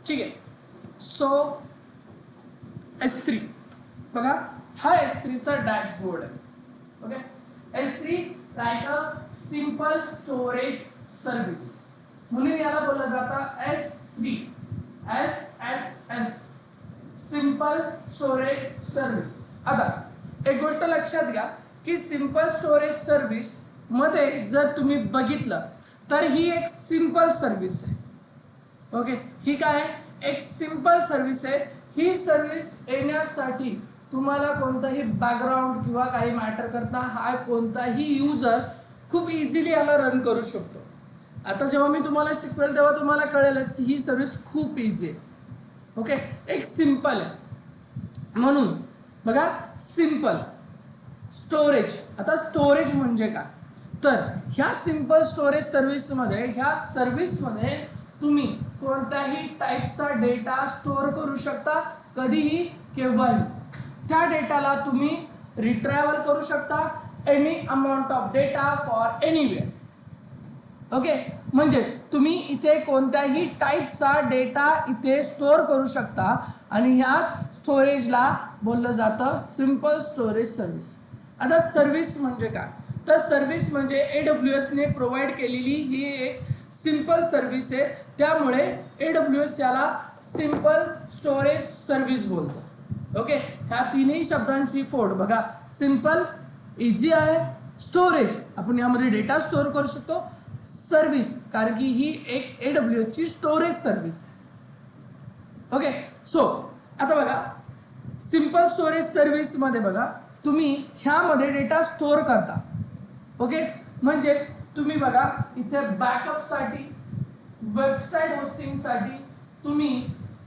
ठीक आहे. So S3 बघा, हा S3चा डॅशबोर्ड आहे. Okay, S3 like a simple storage service म्हणून याला बोललं जातं S3 SSS simple storage service. आता एक गोष्ट लक्षात घ्या की सिंपल स्टोरेज सर्व्हिस मध्ये जर तुम्ही बघितलं तर ही एक सिंपल सर्व्हिस आहे. ओके, ही काय आहे? एक सिंपल सर्व्हिस आहे. ही सर्व्हिस येण्यासाठी तुम्हाला कोणताही बॅकग्राऊंड किंवा काही मॅटर करता हा कोणताही युजर खूप इझिली याला रन करू शकतो. आता जेव्हा मी तुम्हाला शिकवेल तेव्हा तुम्हाला कळेलच ही सर्व्हिस खूप इझी आहे. ओके, एक सिंपल आहे म्हणून बघा सिंपल स्टोरेज. आता स्टोरेज म्हणजे काय तर ह्या सिंपल स्टोरेज सर्व्हिसमध्ये तुम्ही कोणत्याही टाईपचा डेटा स्टोअर करू शकता कधीही केव्हाही. त्या डेटाला तुम्ही रिट्रायवल करू शकता any amount of data for anywhere. Okay, म्हणजे तुम्ही इथे कोणत्याही टाईपचा डेटा इथे स्टोअर करू शकता आणि ह्या स्टोरेजला बोललं जातं सिंपल स्टोरेज सर्व्हिस. आता सर्व्हिस म्हणजे काय तर सर्व्हिस म्हणजे AWS ने प्रोव्हाइड केलेली ही एक सिंपल सर्व्हिस आहे. त्यामुळे AWS याला सिंपल स्टोरेज सर्व्हिस बोलतं. ओके, ह्या तिन्ही शब्दांची फोड बघा, सिंपल इझी आहे, स्टोरेज आपण यामध्ये डेटा स्टोअर करू शकतो, सर्व्हिस कारण की ही एक AWS ची स्टोरेज सर्व्हिस आहे. ओके, सो आता बघा सिंपल स्टोरेज सर्व्हिस मध्ये बघा तुम्ही ह्यामध्ये डेटा स्टोअर करता. ओके, म्हणजे तुम्ही बघा इथे बॅकअपसाठी, वेबसाईट होस्टिंगसाठी, तुम्ही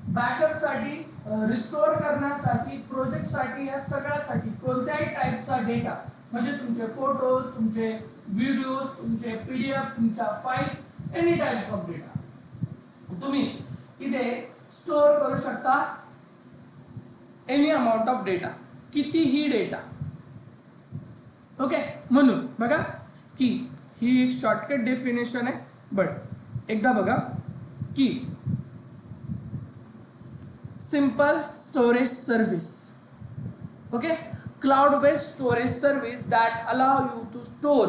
बॅकअपसाठी, रिस्टोअर करण्यासाठी, प्रोजेक्टसाठी, या सगळ्यासाठी कोणत्याही टाईपचा डेटा म्हणजे तुमचे फोटो, तुमचे व्हिडिओज, तुमचे PDF, तुमच्या file, any types of data तुम्ही इथे स्टोअर करू शकता. एनी अमाऊंट ऑफ डेटा, कितीही डेटा. ओके, म्हणून बघा की ही एक शॉर्टकट डेफिनेशन आहे. बट एकदा बघा की simple storage service. Okay, cloud based storage service that allow you to store,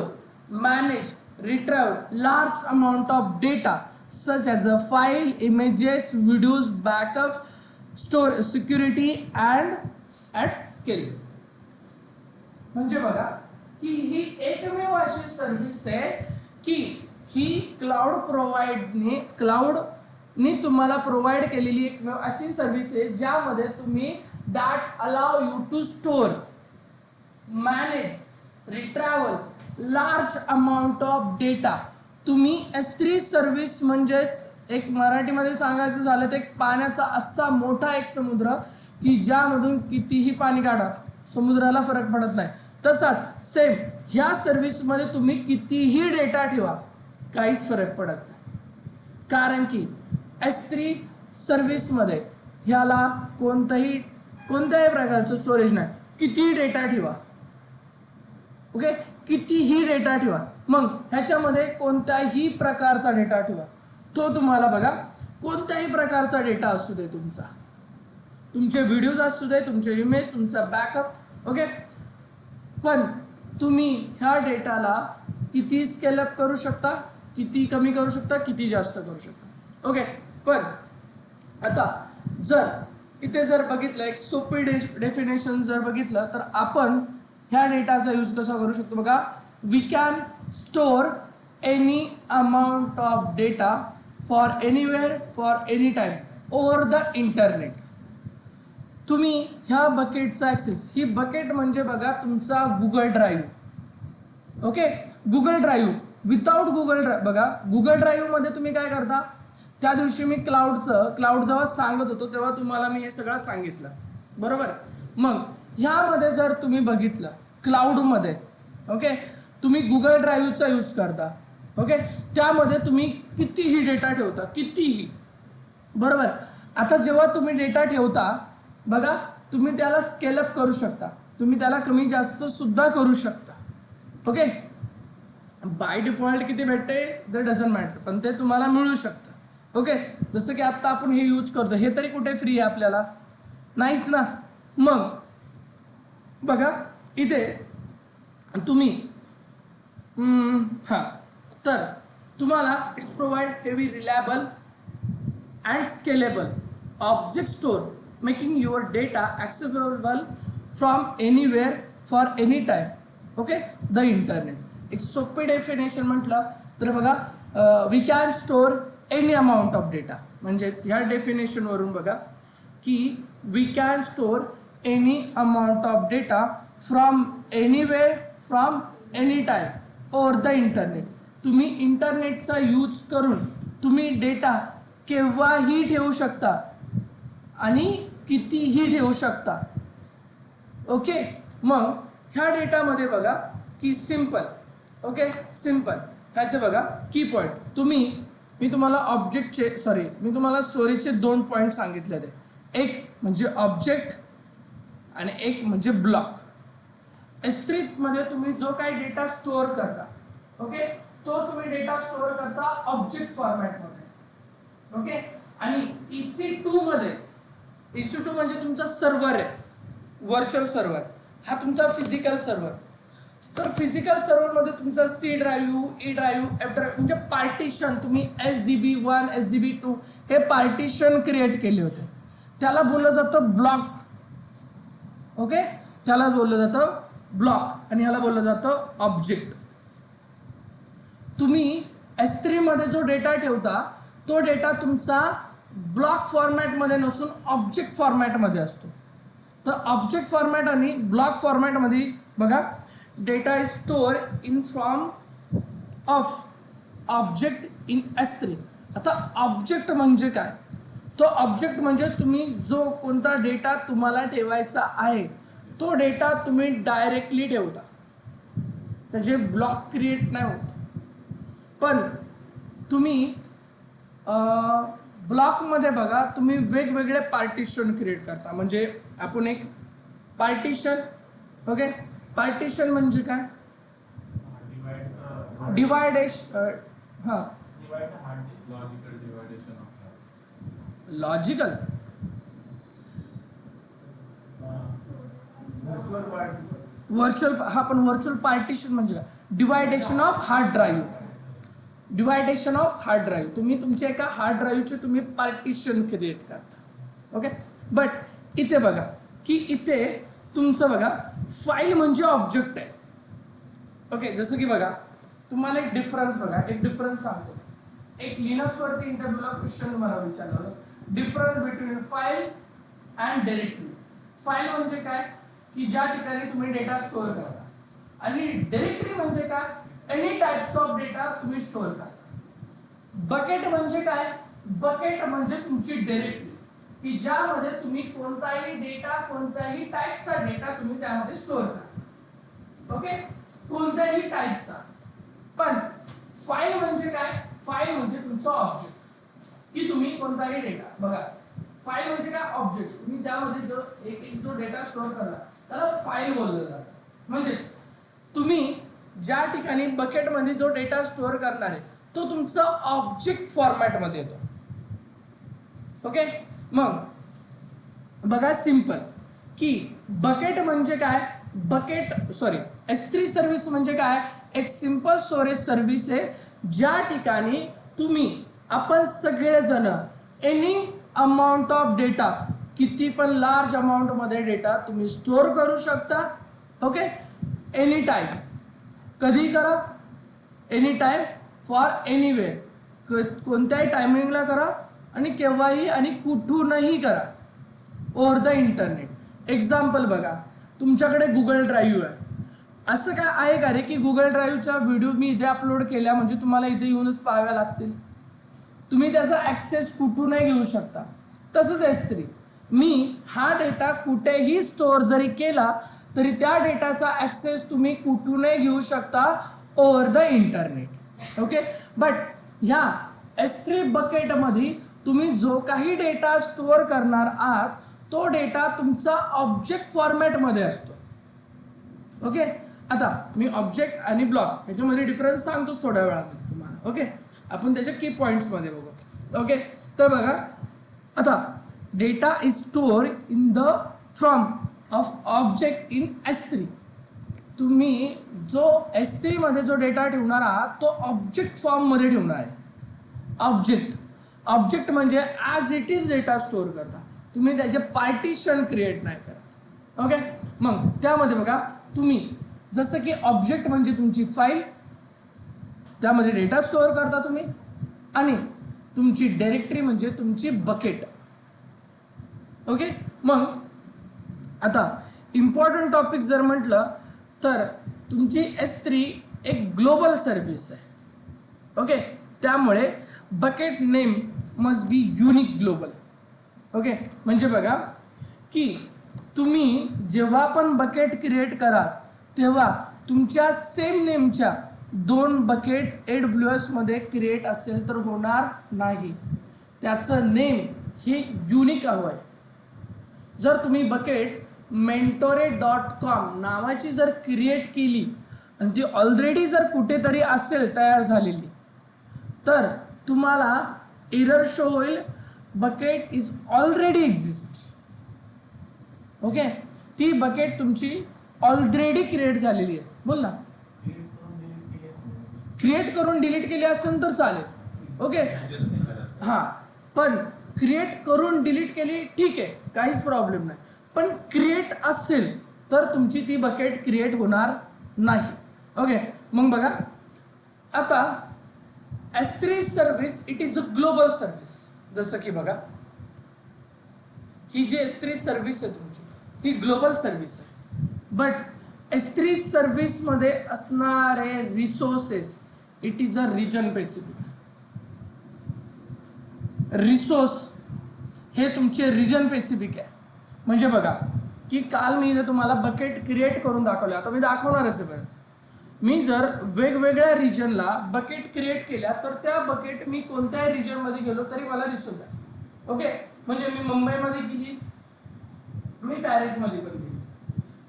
manage, retrieve large amount of data such as a file, images, videos, backup, store security and at scale. म्हणजे बघा की ही एकमेव अशी service आहे की ही क्लाउडने तुम्हाला provide केलेली एकमेव अशी सर्व्हिस आहे ज्यामध्ये तुम्ही that allow you to store, manage, retrieval large amount of data. तुम्ही S3 सर्व्हिस म्हणजेच एक मराठीमध्ये सांगायचं झालं तर एक पाण्याचा असा मोठा एक समुद्र की ज्यामधून कितीही पाणी काढा समुद्राला फरक पडत नाही. तसाच सेम ह्या सर्व्हिसमध्ये तुम्ही कितीही डेटा ठेवा काहीच फरक पडत नाही. कारण की S3 सर्व्हिसमध्ये ह्याला कोणत्याही प्रकारचं स्टोरेज नाही. कितीही डेटा ठेवा, ओके, कितीही डेटा ठेवा, मग ह्याच्यामध्ये कोणत्याही प्रकारचा डेटा ठेवा, तो तुम्हाला बघा कोणत्याही प्रकारचा डेटा असू दे, तुमचे व्हिडिओज असू दे, तुमचे इमेज, तुमचा बॅकअप. ओके, पण तुम्ही ह्या डेटाला किती स्केल अप करू शकता, किती कमी करू शकता, किती जास्त करू शकता. ओके, पण आता जर बघितलं एक सोपी डेफिनेशन जर बघितलं तर आपण ह्या डेटाचा यूज कसा करू शकतो बघा. We can store any amount of data for anywhere for any time over the internet. तुम्ही ह्या बकेटचा ॲक्सेस, ही बकेट म्हणजे बघा तुमचा Google Drive. Okay, Google Drive without Google Drive बघा, गुगल ड्राईव्हमध्ये तुम्ही काय करता, त्या दिवशी मी क्लाउड जेव्हा सांगत होतो तेव्हा तुम्हाला मी हे सगळं सांगितलं बरोबर. मग ह्यामध्ये जर तुम्ही बघितलं क्लाउडमध्ये, ओके, तुम्ही गुगल ड्राईव्हचा यूज करता. ओके, त्यामध्ये तुम्ही कितीही डेटा ठेवता, कितीही बरोबर. आता जेव्हा तुम्ही डेटा ठेवता बघा तुम्ही त्याला स्केल अप करू शकता, तुम्ही त्याला कमी जास्त सुद्धा करू शकता. ओके, बाय डिफॉल्ट किती भेटते ते डझंट मॅटर, पण ते तुम्हाला मिळू शकतं. ओके, जसं की आता आपण हे यूज करतो, हे तरी कुठे फ्री आहे आपल्याला, नाहीच ना. मग बघा इथे तुम्ही हां, तर तुम्हाला it's provide heavy reliable and scalable object store making your data accessible from anywhere for any time. Okay, the internet एक सोपे डेफिनेशन म्हटलं तर बघा, we can store any amount of data. म्हणजेच ह्या डेफिनेशनवरून बघा की we can store any amount of data from anywhere from any time over the internet. तुम्ही इंटरनेटचा यूज करून तुम्ही डेटा केव्हाही ठेवू शकता आणि कितीही ठेवू शकता. ओके, मग ह्या डेटामध्ये बघा की सिम्पल, ओके सिम्पल ह्याचे बघा की पॉईंट. मी तुम्हाला ऑब्जेक्टचे मी तुम्हाला स्टोरेजचे 2 पॉईंट सांगितले ते, एक म्हणजे ऑब्जेक्ट आणि एक म्हणजे ब्लॉक. S3 मध्ये तुम्ही जो काही डेटा स्टोअर करता, ओके, तो तुम्ही डेटा स्टोअर करता ऑब्जेक्ट फॉर्मॅटमध्ये. ओके, आणि EC2 म्हणजे तुमचा सर्व्हर आहे, व्हर्च्युअल सर्व्हर, हा तुमचा फिजिकल सर्व्हर. तर फिजिकल सर्व्हरमध्ये तुमचा C drive, E drive, F drive म्हणजे पार्टिशन, तुम्ही SDB1 SDB2 हे पार्टिशन क्रिएट केले होते, त्याला बोललं जातं ब्लॉक. ओके, त्याला बोललं जातं ब्लॉक आणि ह्याला बोललं जातं ऑब्जेक्ट. तुम्ही S3 मध्ये जो डेटा ठेवता तो डेटा तुमचा ब्लॉक फॉर्मॅटमध्ये नसून ऑब्जेक्ट फॉर्मॅटमध्ये असतो. तर ऑब्जेक्ट फॉर्मॅट आणि ब्लॉक फॉर्मॅटमध्ये बघा, data is store in form of object in S3. आता ऑब्जेक्ट म्हणजे काय? तो ऑब्जेक्ट म्हणजे तुम्ही जो कोणता डेटा तुम्हाला ठेवायचा आहे तो डेटा तुम्ही डायरेक्टली ठेवता, त्याचे ब्लॉक क्रिएट नाही होत. पण तुम्ही ब्लॉकमध्ये बघा तुम्ही वेगवेगळे पार्टिशन क्रिएट करता. म्हणजे आपण एक पार्टिशन, ओके, पार्टिशन म्हणजे काय? डिवायडेशन. हां, लॉजिकल व्हर्च्युअल, हा पण व्हर्च्युअल पार्टिशन म्हणजे काय? Deviation of hard drive. Deviation of hard drive, तुम्ही तुमच्या एका हार्ड ड्राईव्हचे तुम्ही पार्टिशन क्रिएट करता. ओके, बट इथे बघा की इथे तुमचं बघा फाईल म्हणजे ऑब्जेक्ट आहे. ओके, जसं की बघा तुम्हाला एक डिफरन्स बघा, एक डिफरन्स सांगतो. एक लिनक्सवरती इंटरव्ह्यूला क्वेश्चन मला विचारलं, difference between file and directory. File म्हणजे काय की ज्या ठिकाणी तुम्ही डेटा स्टोअर करता, आणि डिरेक्टरी म्हणजे काय? एनी टाइप्स ऑफ डेटा तुम्ही स्टोअर करता. बकेट म्हणजे काय? बकेट म्हणजे तुमची डिरेक्टरी की ज्यामध्ये तुम्ही कोणताही डेटा, कोणत्याही टाइपचा डेटा तुम्ही त्यामध्ये स्टोअर करता. ओके, कोणत्याही टाइपचा. पण फाईल म्हणजे काय? फाईल म्हणजे तुमचा ऑब्जेक्ट की तुम्ही कोणताही डेटा, बघा फाईल म्हणजे काय? ऑब्जेक्ट, तुम्ही त्यामध्ये जो एक जो डेटा स्टोअर करला त्याला फाईल बोललं जातं. म्हणजे तुम्ही ज्या ठिकाणी बकेटमध्ये जो डेटा स्टोअर करणार आहे तो तुमचा ऑब्जेक्ट फॉर्मॅटमध्ये येतो. ओके, मग बघा सिंपल की बकेट म्हणजे काय? बकेट S3 सर्व्हिस म्हणजे काय? एक सिंपल स्टोरेज सर्व्हिस आहे ज्या ठिकाणी आपण सगळेजण एनी अमाऊंट ऑफ डेटा, किती पण लार्ज अमाऊंट मध्ये डेटा तुम्ही स्टोअर करू शकता. ओके, एनी टाइम, कधी करा, एनी टाइम फॉर एनीवेअर, कोणत्याही टायमिंगला करा आणि केव्हाही आणि कुठूनही करा ओव्हर द इंटरनेट. एक्झाम्पल बघा, तुमच्याकडे गुगल ड्राईव्ह आहे. असं काय आहे का रे की गुगल ड्राईव्हचा व्हिडिओ मी इथे अपलोड केला म्हणजे तुम्हाला इथे येऊनच पाहाव्या लागतील? तुम्ही त्याचा ॲक्सेस कुठूनही घेऊ शकता. तसंच S3, मी हा डेटा कुठेही स्टोअर जरी केला तरी त्या डेटाचा ॲक्सेस तुम्ही कुठूनही घेऊ शकता over the internet. Okay, but ह्या S3 बकेटमध्ये तुम्ही जो काही डेटा स्टोअर करणार आहात तो डेटा तुमचा ऑब्जेक्ट फॉर्मॅटमध्ये असतो. ओके, आता मी ऑब्जेक्ट आणि ब्लॉक ह्याच्यामध्ये डिफरन्स सांगतोच थोड्या वेळामध्ये तुम्हाला. ओके, आपण त्याच्या की पॉईंट्समध्ये बघू. ओके, तर बघा आता data is store in the from of object in S3. तुम्ही जो S3 मध्ये जो डेटा ठेवणार आहात तो ऑब्जेक्ट फॉर्म मध्ये ठेवणार आहे. ऑब्जेक्ट म्हणजे as it is data store करता, तुम्ही त्याचे पार्टिशन क्रिएट नाही करत. ओके, मग त्यामध्ये बघा तुम्ही जसं की ऑब्जेक्ट म्हणजे तुमची फाईल, त्यामध्ये डेटा स्टोअर करता तुम्ही, आणि तुमची डायरेक्टरी म्हणजे तुमची बकेट. ओके, मग आता इम्पॉर्टंट टॉपिक जर म्हटलं तर तुमची S3 एक ग्लोबल सर्व्हिस आहे. ओके, त्यामुळे bucket name must be unique global. Okay, म्हणजे बघा की तुम्ही जेव्हा पण बकेट क्रिएट कराल तेव्हा तुमच्या सेम नेमच्या 2 बकेट AWS मध्ये क्रिएट असेल तर होणार नाही. त्याचं नेम हे युनिक हवं आहे. जर तुम्ही बकेट mentore.com नावाची जर क्रिएट केली आणि ती ऑलरेडी जर कुठेतरी असेल तयार झालेली, तर तुम्हाला एरर शो होईल, bucket is already exist. Okay, ती बकेट तुमची ऑलरेडी क्रिएट झालेली आहे. बोल ना, क्रिएट करून डिलीट केली असेल तर चालेल. ओके, हां, पण क्रिएट करून डिलीट केली ठीक आहे, काहीच प्रॉब्लेम नाही. पण क्रिएट असेल तर तुमची ती बकेट क्रिएट होणार नाही. ओके, मग बघा आता S3 service it is a global service. जसं की बघा ही जी S3 सर्व्हिस आहे तुमची ही ग्लोबल सर्व्हिस आहे. बट S3 सर्व्हिस मध्ये असणारे resources it is a reason specific. Resource हे तुमचे रिजन स्पेसिफिक आहे. म्हणजे बघा की काल मी इथे तुम्हाला बकेट क्रिएट करून दाखवले, आता मी दाखवणारच आहे. मी जर वेगवेगळ्या रिजनला बकेट क्रिएट केल्या तर त्या बकेट मी कोणत्याही रिजनमध्ये गेलो तरी मला दिसू द्या. ओके, म्हणजे मी मुंबईमध्ये गेली, मी पॅरिसमध्ये पण गेली,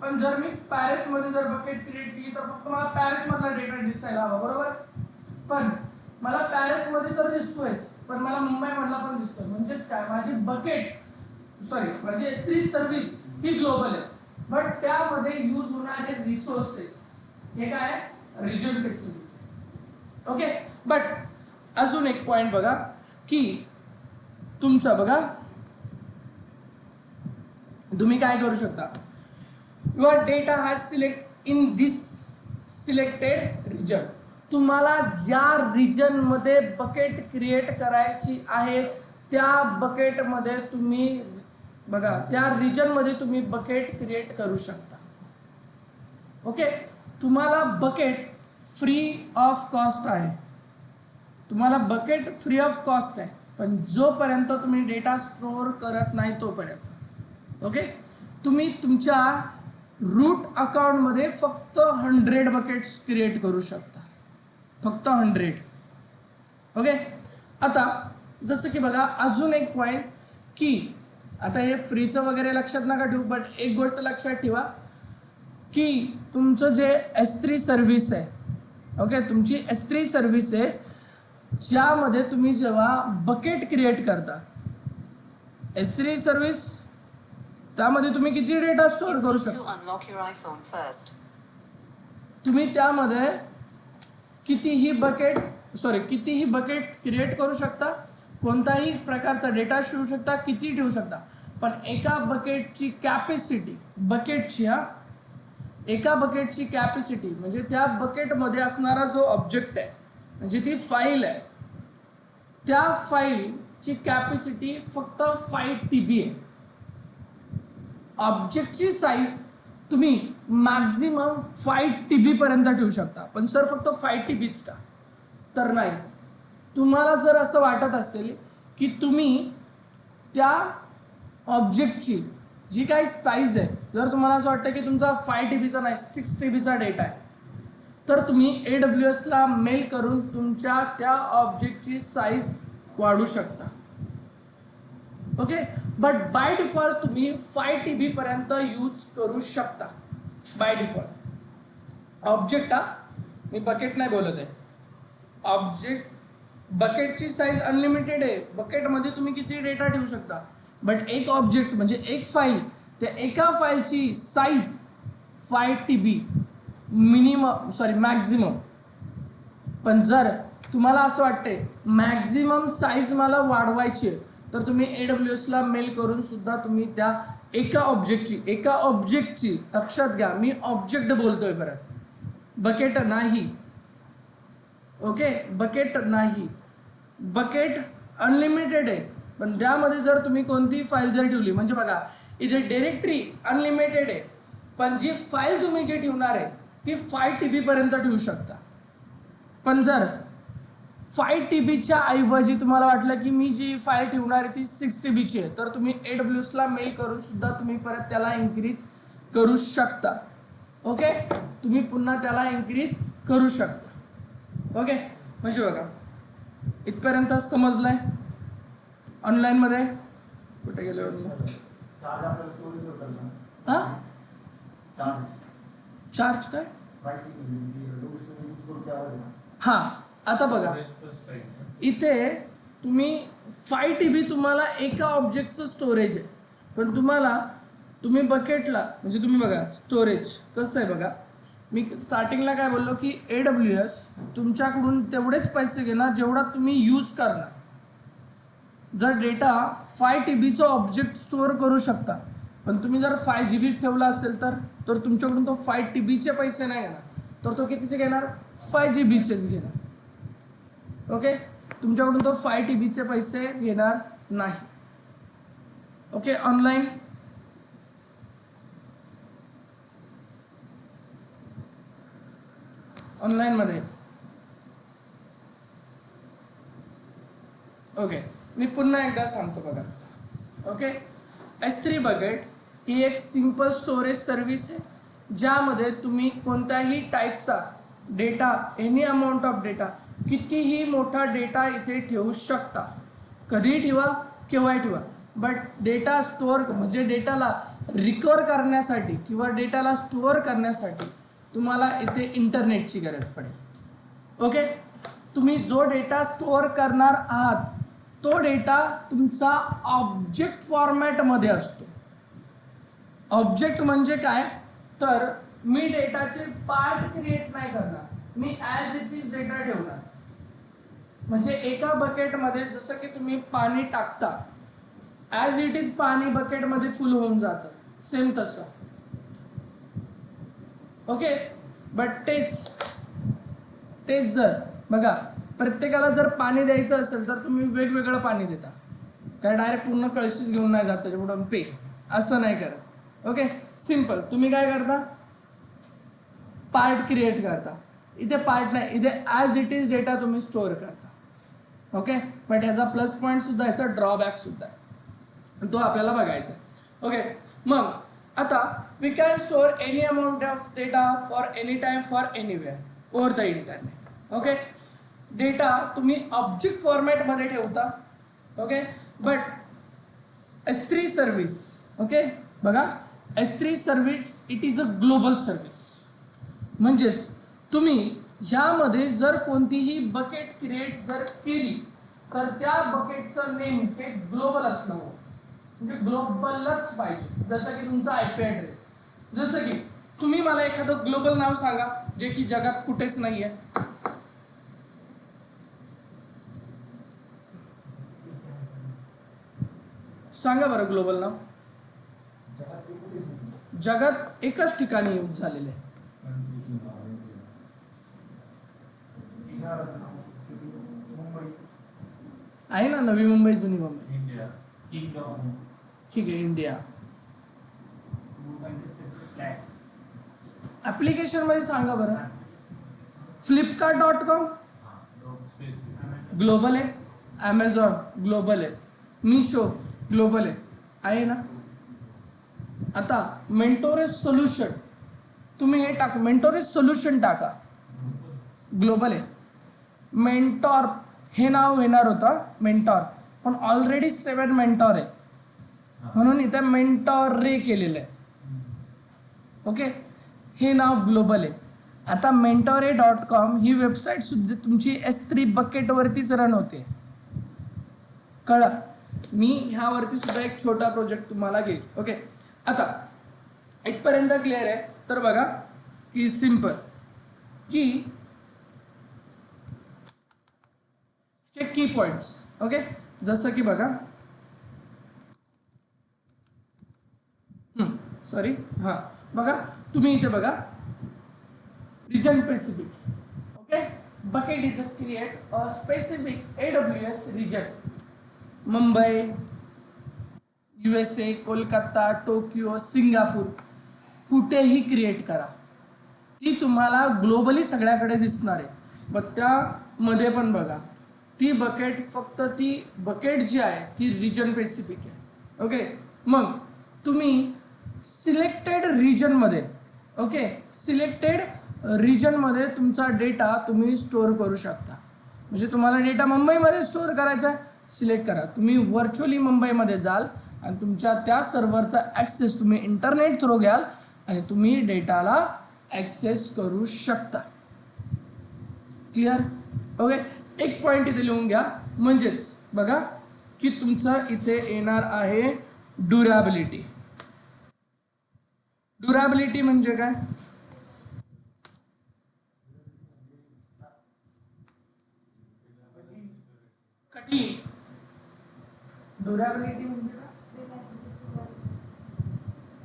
पण जर मी पॅरिसमध्ये जर बकेट क्रिएट केली तर फक्त मला पॅरिसमधला डेटा दिसायला हवा, बरोबर. पण मला पॅरिसमध्ये तर दिसतोयच, पण मला मुंबईमधला पण दिसतोय. म्हणजेच काय, माझी बकेट माझी S3 सर्व्हिस ही ग्लोबल आहे, बट त्यामध्ये यूज होणारे रिसोर्सेस हे काय, रिजन स्पेसिफिक. ओके, बट अजून एक पॉइंट बघा की तुमचा बघा तुम्ही काय करू शकता, your data has select in this selected region. तुम्हाला ज्या रिजन मध्ये बकेट क्रिएट करायची आहे त्या बकेटमध्ये तुम्ही बघा त्या रिजन मध्ये तुम्ही बकेट क्रिएट करू शकता. ओके, तुम्हाला बकेट फ्री ऑफ कॉस्ट आहे. तुम्हाला बकेट फ्री ऑफ कॉस्ट आहे, पण जोपर्यंत तुम्ही डेटा स्टोअर करत नाही तोपर्यंत. ओके, तुम्ही तुमच्या रूट अकाउंटमध्ये फक्त 100 बकेट्स क्रिएट करू शकता, फक्त 100. ओके, आता जसं की बघा अजून एक पॉईंट की आता हे फ्रीचं वगैरे लक्षात नका ठेवू, बट एक गोष्ट लक्षात ठेवा की तुमचं जे S3 सर्व्हिस आहे, ओके, तुमची S3 सर्व्हिस आहे ज्यामध्ये तुम्ही जेव्हा बकेट क्रिएट करता S3 सर्व्हिस, त्यामध्ये तुम्ही किती डेटा स्टोअर करू शकता. तुम्ही त्यामध्ये कितीही बकेट क्रिएट करू शकता, कोणताही प्रकारचा डेटा ठेवू शकता, किती ठेवू शकता. पण एका बकेटची कॅपॅसिटी, एका बकेटची कॅपॅसिटी म्हणजे त्या बकेटमध्ये असणारा जो ऑब्जेक्ट आहे म्हणजे ती फाईल आहे, त्या फाईलची कॅपॅसिटी फक्त 5 TB आहे. ऑब्जेक्टची साईज तुम्ही मॅक्झिमम 5 TB पर्यंत ठेवू शकता. पण सर फक्त 5 TBच का, तर नाही. तुम्हाला जर असं वाटत असेल की तुम्ही त्या ऑब्जेक्टची जी काही साईज आहे, जर तुम्हाला असं वाटतं की तुमचा 5 TBचा नाही 6 TBचा डेटा आहे, तर तुम्ही AWSला मेल करून तुमच्या त्या ऑब्जेक्टची साईज वाढवू शकता. ओके, बट बाय डिफॉल्ट तुम्ही 5 TB पर्यंत यूज करू शकता by default. Object, me bucket नाही बोलत आहे, ऑब्जेक्ट बकेटची साईज अनलिमिटेड आहे, बकेटमध्ये तुम्ही किती डेटा ठेवू शकता, बट एक ऑब्जेक्ट म्हणजे एक फाईल, त्या एका फाईलची साईज 5 TB मॅक्झिमम. पण जर तुम्हाला असं वाटतंय मॅक्झिमम साईज मला वाढवायची आहे, तर तुम्ही AWSला मेल करून सुद्धा तुम्ही त्या एका ऑब्जेक्टची लक्षात घ्या, मी ऑब्जेक्ट बोलतोय परत, बकेट नाही. ओके, बकेट नाही, बकेट अनलिमिटेड आहे. पण त्यामध्ये जर तुम्ही कोणतीही फाईल जर ठेवली, म्हणजे बघा इथे डायरेक्टरी अनलिमिटेड आहे, पण जी फाईल तुम्ही जी ठेवणार आहे ती 5 TB पर्यंत ठेवू शकता. पण जर 5 TBच्या ऐवजी तुम्हाला वाटलं की मी जी फाईल ठेवणार आहे ती 6 TBची आहे, तर तुम्ही AWSला मेल करून सुद्धा तुम्ही परत त्याला इन्क्रीज करू शकता. ओके, तुम्ही पुन्हा त्याला इन्क्रीज करू शकता. ओके, म्हणजे बघा इथपर्यंत समजलंय. ऑनलाईनमध्ये कुठे गेले हां, चार्ज काय हां, आता बघा इथे तुम्ही 5 TB तुम्हाला एका ऑब्जेक्टचं स्टोरेज आहे, पण तुम्ही बकेटला म्हणजे तुम्ही बघा स्टोरेज कसं आहे बघा. मी स्टार्टिंगला काय बोललो की AWS तुमच्याकडून तेवढेच पैसे घेणार जेवढा तुम्ही यूज करणार. जर डेटा 5 TBचं ऑब्जेक्ट स्टोअर करू शकता, पण तुम्ही जर 5 GB ठेवला असेल तर तुमच्याकडून तो 5 TBचे पैसे नाही घेणार, तर तो कितीचे घेणार, 5 GBचेच घेणार. ओके, तुमच्याकडून तो 5 TBचे पैसे घेणार नाही. ओके, ऑनलाईनमध्ये ओके, मी पुन्हा एकदा सांगतो बघा. ओके, S3 बकेट ही एक सिंपल स्टोरेज सर्व्हिस आहे, ज्यामध्ये तुम्ही कोणत्याही टाईपचा data, any amount of data, कितीही मोठा डेटा इथे ठेवू शकता. कधीही ठेवा, केव्हाही ठेवा, बट डेटा स्टोअर म्हणजे डेटाला रिकवर करण्यासाठी किंवा डेटाला स्टोअर करण्यासाठी तुम्हाला इथे इंटरनेटची गरज पडेल. ओके, तुम्ही जो डेटा स्टोअर करणार आहात तो डेटा तुमचा ऑब्जेक्ट फॉर्मॅटमध्ये असतो. ऑब्जेक्ट म्हणजे काय, तर मी डेटाचे पार्ट क्रिएट नाही करणार, मी ॲज इट इज डेटा ठेवणार. म्हणजे एका बकेटमध्ये जसं की तुम्ही पाणी टाकता, ॲज इट इज पाणी बकेटमध्ये फुल होऊन जातं, सेम तसं. ओके, बट तेच जर बघा प्रत्येकाला जर पाणी द्यायचं असेल तर तुम्ही वेगवेगळं पाणी देता, काय डायरेक्ट पूर्ण कळशीच घेऊन नाही जात त्याच्यापुढून पे, असं नाही करत. Okay, simple. तुम्ही काय करता, पार्ट क्रिएट करता. इथे पार्ट नाही, इथे ॲज इट इज डेटा तुम्ही स्टोअर करता. ओके, बट ह्याचा प्लस पॉईंट सुद्धा, ह्याचा ड्रॉबॅक सुद्धा आहे, तो आपल्याला बघायचा. ओके, मग आता we can store any amount of data for any time for anywhere over the internet. Okay, data तुम्ही ऑब्जेक्ट फॉर्मॅटमध्ये ठेवता. Okay, but S3 service, okay बघा, S3 service it is a global service. म्हणजे तुम्ही ह्यामध्ये जर कोणतीही बकेट क्रिएट जर केली तर त्या बकेटचं नेम हे ग्लोबल असणं, म्हणजे ग्लोबलच पाहिजे. जसं की तुमचा IP ॲड्रेस, जसं की तुम्ही मला एखादं ग्लोबल नाव सांगा जे की जगात कुठेच नाही आहे. सांगा बरं ग्लोबल नाव. जगात एकच ठिकाणी यूज झालेले आहे ना, नवी मुंबई, जुनी मुंबई. ठीक आहे, इंडिया. ॲप्लिकेशन मध्ये सांगा बरं. Flipkart.com ग्लोबल आहे, ॲमेझॉन ग्लोबल आहे, मिशो ग्लोबल आहे ना. आता मेंटोरेज सोल्युशन तुम्ही हे टाका, मेंटोरेज सोल्युशन टाका, ग्लोबल आहे. मेंटॉर हे नाव येणार होतं मेंटॉर, पण ऑलरेडी 7 मेंटॉर आहे म्हणून इथे मेंटॉर रे केलेलं आहे. ओके, हे नाव ग्लोबल आहे. आता mentor.com ही वेबसाईट सुद्धा तुमची S3 बकेट वरतीच रन होते. कळलं? मी ह्यावरती सुद्धा एक छोटा प्रोजेक्ट तुम्हाला घेईल. ओके, आता इथपर्यंत क्लिअर आहे. तर बघा की सिंपल की की पॉइंट्स. ओके, जसं की बघा सॉरी हां बघा तुम्ही इथे बघा region specific. Okay, bucket is a create a specific AWS region. Mumbai, USA, Kolkata, Tokyo, Singapore कुठेही क्रिएट करा. ती तुम्हाला ग्लोबली सगळ्याकडे दिसणार आहे. मग त्यामध्ये पण बघा ती बकेट फक्त ती बकेट जी आहे ती रिजन स्पेसिफिक आहे. ओके, मग तुम्ही सिलेक्टेड रिजनमध्ये ओके सिलेक्टेड रिजनमध्ये तुमचा डेटा तुम्ही स्टोअर करू शकता. म्हणजे तुम्हाला डेटा मुंबईमध्ये स्टोअर करायचा आहे, सिलेक्ट करा. तुम्ही व्हर्च्युअली मुंबईमध्ये जाल आणि तुमच्या त्या सर्व्हरचा ॲक्सेस तुम्ही इंटरनेट थ्रू घ्याल आणि तुम्ही डेटाला ॲक्सेस करू शकता. क्लिअर? ओके, एक पॉईंट इथे लिहून घ्या. म्हणजेच बघा की तुमचं इथे येणार आहे ड्युरेबिलिटी. ड्युरेबिलिटी म्हणजे काय? कठीण. ड्युरेबिलिटी म्हणजे काय?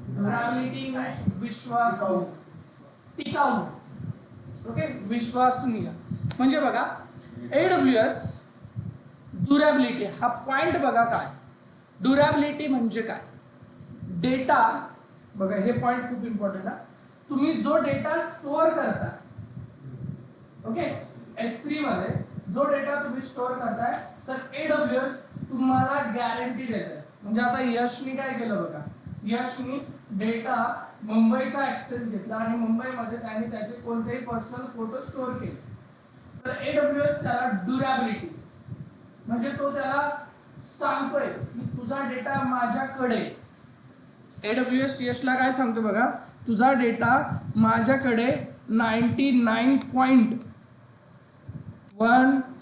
ड्युरेबिलिटी म्हणजे विश्वासार्ह, टिकाऊ. ओके, विश्वसनीय. म्हणजे बघा AWS ड्युरेबिलिटी हा पॉइंट बघा काय. ड्युरेबिलिटी म्हणजे काय? डेटा बघा, हे पॉइंट खूप इम्पॉर्टंट आहे. तुम्ही जो डेटा स्टोअर करता ओके S3 मध्ये जो डेटा तुम्ही स्टोअर करताय तर AWS तुम्हाला गॅरंटी देते. म्हणजे आता यशनी काय केलं बघा, यशनी डेटा मुंबईचा ऍक्सेस घेतला आणि मुंबईमध्ये त्यांनी त्याचे कोणतेही पर्सनल फोटो स्टोअर केले. तर AWS त्याला ड्युरेबिलिटी म्हणजे तो त्याला सांगतोय की तुझा डेटा माझ्याकडे. AWS यशला काय सांगतो बघा, तुझा डेटा माझ्याकडे 99.1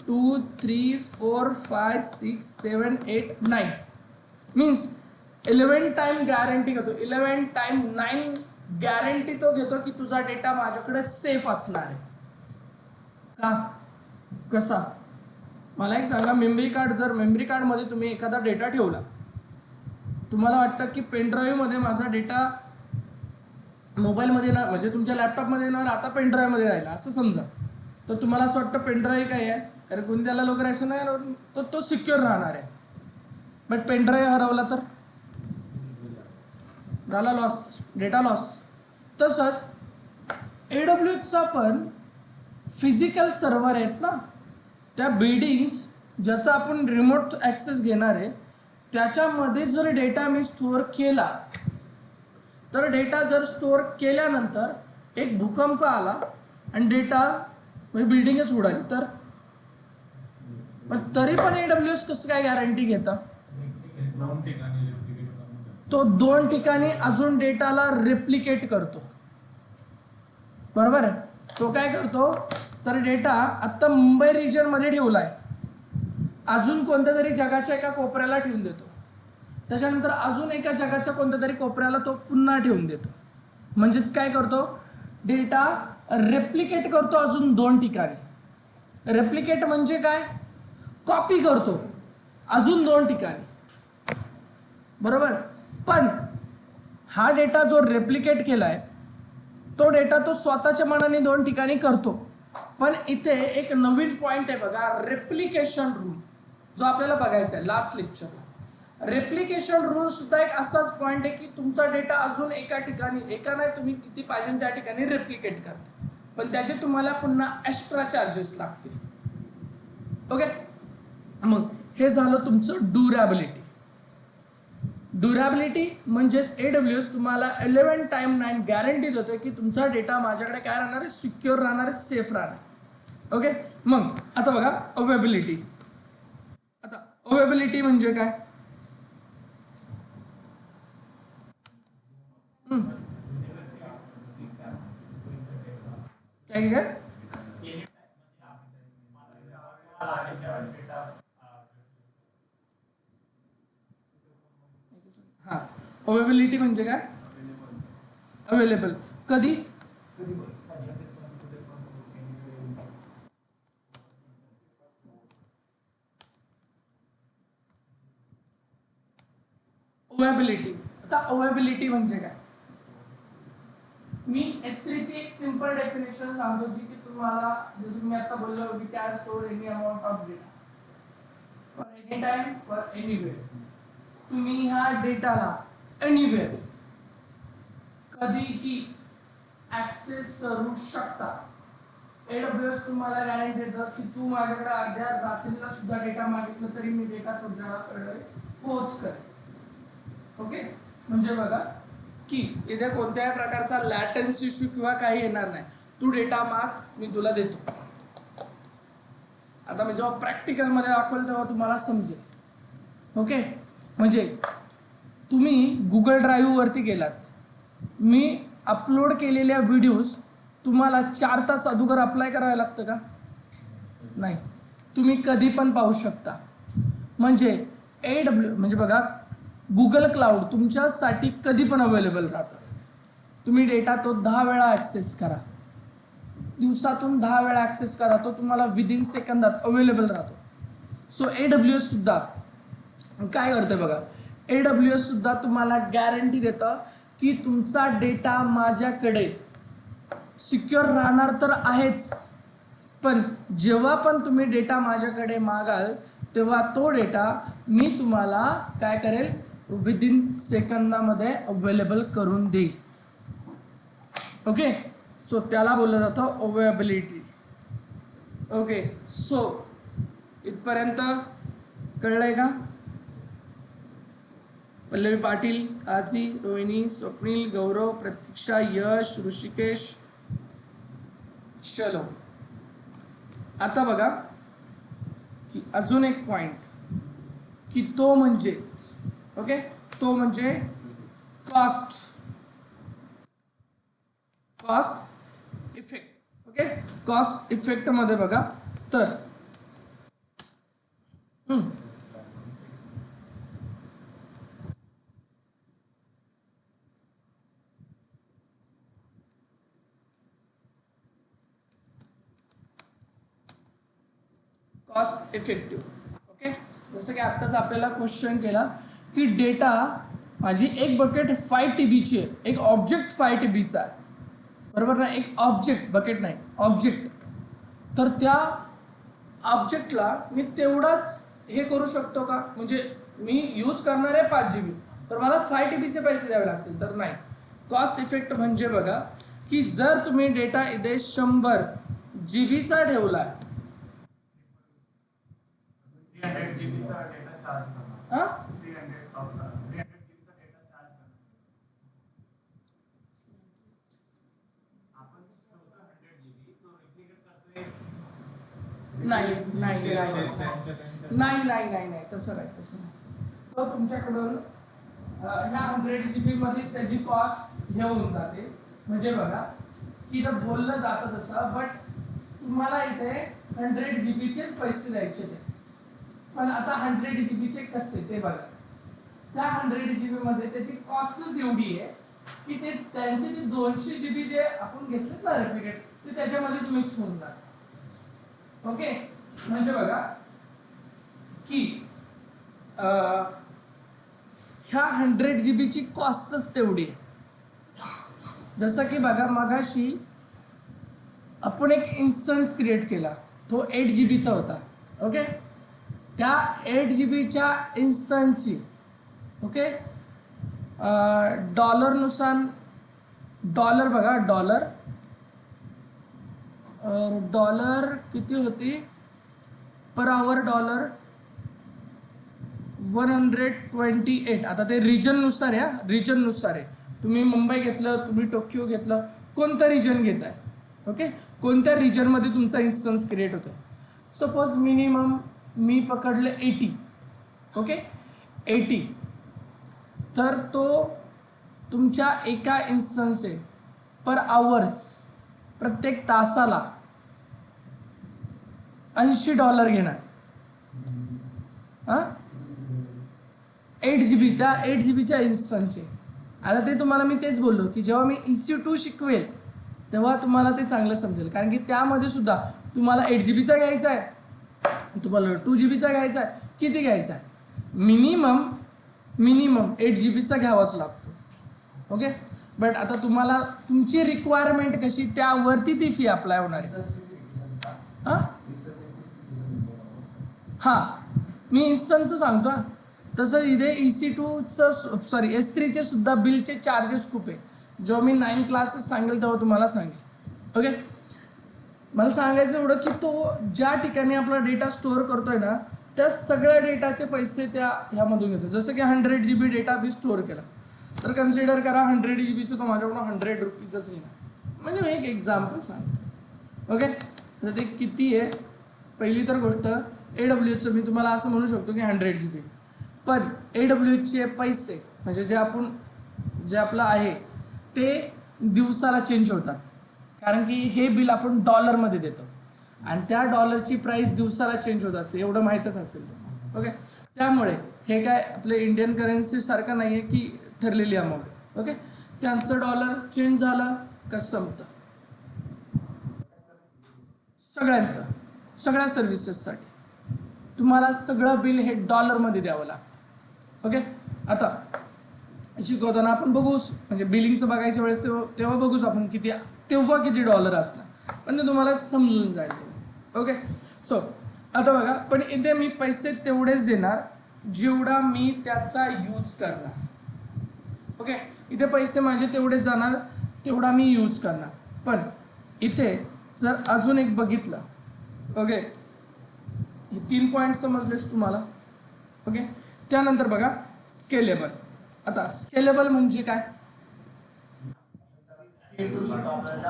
2 3 4 5 6 7 8 9 मीन्स 11 टाइम गॅरंटी घेतो. 11 टाइम 9 गॅरंटी तो घेतो की तुझा डेटा माझ्याकडे सेफ असणार आहे. का? कसा? मला एक सांगा, मेमरी कार्ड, जर मेमरी कार्डमध्ये तुम्ही एखादा डेटा ठेवला, तुम्हाला वाटतं की पेनड्राईव्हमध्ये माझा डेटा मोबाईलमध्ये ना म्हणजे तुमच्या लॅपटॉपमध्ये न राहता पेनड्राईव्हमध्ये राहिला असं समजा, तर तुम्हाला असं वाटतं पेनड्राईव्ह काय आहे, कारण कोणी त्याला लोक राहायचं नाही, तर तो सिक्युअर राहणार आहे. बट पेनड्राईव्ह हरवला तर झाला लॉस, डेटा लॉस. तसंच AWSचा पण फिजिकल सर्व्हर आहेत ना, त्या बिल्डिंग्स ज्याचा आपण रिमोट ॲक्सेस घेणार आहे त्याच्यामध्ये जर डेटा मी स्टोअर केला, तर डेटा जर स्टोअर केल्यानंतर एक भूकंप आला आणि डेटा म्हणजे बिल्डिंगच उडाली, तर पण तरी पण AWS कसं काय गॅरंटी घेतं? तो 2 ठिकाणी अजून डेटाला रेप्लिकेट करतो. बरोबर आहे? तो काय करतो, तर डेटा आत्ता मुंबई रिजनमध्ये ठेवलाय, अजून कोणत्या तरी जगाच्या एका कोपऱ्याला ठेवून देतो, त्याच्यानंतर अजून एका जगाच्या कोणत्या तरी कोपऱ्याला तो पुन्हा ठेवून देतो. म्हणजेच काय करतो, डेटा रेप्लिकेट करतो अजून 2 ठिकाणी. रेप्लिकेट म्हणजे काय? कॉपी करतो अजून 2 ठिकाणी. बरोबर? पण हा डेटा जो रेप्लिकेट केलाय तो डेटा तो स्वतःच्या मनाने 2 ठिकाणी करतो. पण इथे एक नवीन पॉइंट आहे बघा, रेप्लिकेशन रूल, जो आपल्याला बघायचा आहे लास्ट लेक्चरला. रेप्लिकेशन रूल सुद्धा एक असाच पॉइंट आहे की तुमचा डेटा अजून एका ठिकाणी, एका नाही तुम्ही किती पाहिजे त्या ठिकाणी रेप्लिकेट करता, पण त्याचे तुम्हाला पुन्हा एक्स्ट्रा चार्जेस लागतील. ओके, मग हे झालं तुमचं ड्युरेबिलिटी. ड्युरेबिलिटी म्हणजेच AWS तुम्हाला 11 टाइम 9 गॅरंटी देतोय की तुमचा डेटा माझ्याकडे काय राहणार आहे, सिक्युअर राहणार आहे, सेफ राहणार. ओके, मग आता बघा अवेबिलिटी. आता अवेबिलिटी म्हणजे काय? काय काय हां, अवेलेबिलिटी म्हणजे काय? अवेलेबल कधी? अवेबिलिटी. आता अवेबिलिटी म्हणजे काय? मी S3 ची एक सिंपल डेफिनेशन सांगतो जी की तुम्हाला, जसं मी आता बोललो, we can store any amount of data for any time for anywhere. तुम्ही ह्या डेटाला एनीवेअर कधीही ऍक्सेस करू शकता. AWS तुम्हाला गॅरंटी देतं की तू माझ्याकडे अर्ध्या रात्रीला सुद्धा डेटा मागितला तरी मी डेटा तुझ्याकडे पोहोच करेन. ओके, म्हणजे बघा की इथे कोणत्याही प्रकारचा लॅटन्स इश्यू किंवा काही येणार नाही. तू डेटा माग, मी तुला देतो. आता मी जेव्हा प्रॅक्टिकलमध्ये दाखवलं तेव्हा तुम्हाला समजेल. ओके, म्हणजे तुम्ही गुगल ड्राईव्ह वरती गेलात, मी अपलोड केलेल्या व्हिडिओज तुम्हाला 4 तास अगोदर अप्लाय करायला लागतं का? नाही, तुम्ही कधी पण पाहू शकता. म्हणजे म्हणजे बघा, गुगल क्लाउड तुमच्यासाठी कधी पण अवेलेबल राहतं. तुम्ही डेटा तो 10 वेळा ॲक्सेस करा, दिवसातून 10 वेळा ॲक्सेस करा, तो तुम्हाला विदिन सेकंदात अवेलेबल राहतो. सो AWS सुद्धा काय करते बघा, AWS सुद्धा तुम्हाला गॅरंटी देतं की तुमचा डेटा माझ्याकडे सिक्युअर राहणार तर आहेच, पण जेव्हा पण तुम्ही डेटा माझ्याकडे मागाल तेव्हा तो डेटा मी तुम्हाला काय करेल, विदिन सेकंदामध्ये अवेलेबल करून देईल. ओके, सो त्याला बोललं जातं अवेलेबिलिटी. ओके, सो इथपर्यंत कळलंय का? पल्लवी पाटील, काजी, रोहिणी, स्वप्नील, गौरव, प्रतीक्षा, यश, ऋषिकेश. चलो, आता बघा की अजून एक पॉइंट की तो म्हणजे, ओके, तो म्हणजे cost effect. Okay, cost effect मध्ये बघा तर कॉस्ट इफेक्टिव्ह. ओके, जसं की आत्ताच आपल्याला क्वेश्चन केला की डेटा माझी एक बकेट 5 TBची आहे, एक ऑब्जेक्ट 5 TBचा आहे, बरोबर ना? एक ऑब्जेक्ट, बकेट नाही, ऑब्जेक्ट. तर त्या ऑब्जेक्टला मी तेवढाच हे करू शकतो का? म्हणजे मी यूज करणार आहे 5 GB, तर मला 5 TBचे पैसे द्यावे लागतील? तर नाही. कॉस्ट इफेक्ट म्हणजे बघा की जर तुम्ही डेटा इथे 100 GBचा ठेवला आहे, नाही नाही नाही नाही नाही नाही तसं नाही, तसं नाही. तो तुमच्याकडून ह्या 100 GB मध्येच त्याची कॉस्ट घेऊन जाते. म्हणजे बघा की इथं बोललं जातं तसं, बट तुम्हाला इथे 100 GBचेच पैसे द्यायचे ते. पण आता 100 GBचे कसे ते बघा. त्या 100 GB मध्ये त्याची कॉस्टच एवढी आहे की ते त्यांचे ते 200 GB जे आपण घेतलेत ना रेप्लिकेट, ते त्याच्यामध्येच मिक्स होऊन जातात. ओके, म्हणजे बघा की ह्या 100 GBची कॉस्टच तेवढी आहे. जसं की बघा, मगाशी आपण एक इन्स्टन्स क्रिएट केला, तो 8 GBचा होता. ओके, त्या 8 GBच्या इन्स्टन्सची, ओके, डॉलरनुसार, डॉलर बघा, डॉलर किती होती पर आवर? डॉलर 128. आता ते रिजननुसार आहे, रिजननुसार आहे. तुम्ही मुंबई घेतलं, तुम्ही टोकियो घेतलं, कोणतं रिजन घेताय? ओके, कोणत्या रिजनमध्ये तुमचा इन्स्टन्स क्रिएट होतो? सपोज मिनिमम मी पकडले 80. ओके, 80, तर तो तुमच्या एका इन्स्टन्स आहे पर आवर्स. प्रत्येक तासाला $80 घेणार. 8 GB, त्या 8 GB इन्स्टन्सचे. आता ते तुम्हाला मी तेच बोललो की जेव्हा मी EC2 शिकवेल तेव्हा तुम्हाला ते चांगलं समजेल, कारण की त्यामध्ये सुद्धा तुम्हाला 8 GB घ्यायचा आहे, तुम्हाला 2 GB घ्यायचा आहे, किती घ्यायचा आहे, मिनिमम 8 GB घ्यावाच लागतो. ओके, बट आता तुम्हाला तुमची रिक्वायरमेंट कशी त्यावरती ती फी अप्लाय होणार आहे. हां, मी इन्स्टन्सचं सांगतो. तसं इथे EC2चं S3चे सुद्धा बिलचे चार्जेस खूप आहे. जेव्हा मी 9 क्लासेस सांगेल तेव्हा तुम्हाला सांगेल. ओके, मला सांगायचं एवढं की तो ज्या ठिकाणी आपला डेटा स्टोअर करतोय ना त्या सगळ्या डेटाचे पैसे त्या ह्यामधून घेतो. जसं की 100 GB डेटा मी स्टोअर केला तर कन्सिडर करा 100 GBचं तो माझ्याकडून 100 रुपीजच घेणार. म्हणजे मी एक एक्झाम्पल सांगतो. ओके, तर ते किती आहे. पहिली तर गोष्ट AWSचं मी तुम्हाला असं म्हणू शकतो की 100 GB, पण AWSचे पैसे म्हणजे जे आपलं आहे ते दिवसाला चेंज होतात, कारण की हे बिल आपण डॉलरमध्ये देतो आणि त्या डॉलरची प्राईस दिवसाला चेंज होत असते, एवढं माहीतच असेल. ओके, त्यामुळे हे काय आपले इंडियन करन्सी सारखं नाही आहे की ठरलेली अमाऊंट. ओके, त्यांचं डॉलर चेंज झालं का संपतं सगळ्यांचं. सगळ्या सर्व्हिसेससाठी तुम्हाला सगळं बिल हे डॉलरमध्ये द्यावं लागतं. ओके, आता शिकवताना आपण बघूच, म्हणजे बिलिंगचं बघायच्या वेळेस तेव्हा बघूच आपण तेव्हा किती डॉलर असणार, पण ते तुम्हाला समजून जाईल. ओके, सो आता बघा, पण इथे मी पैसे तेवढेच देणार जेवढा मी त्याचा यूज करणार. ओके, इथे पैसे माझे तेवढेच जाणार तेवढा मी यूज करणार. पण इथे जर अजून एक बघितलं, ओके, हे 3 पॉईंट समजलेच तुम्हाला. ओके, त्यानंतर बघा स्केलेबल. आता स्केलेबल म्हणजे काय.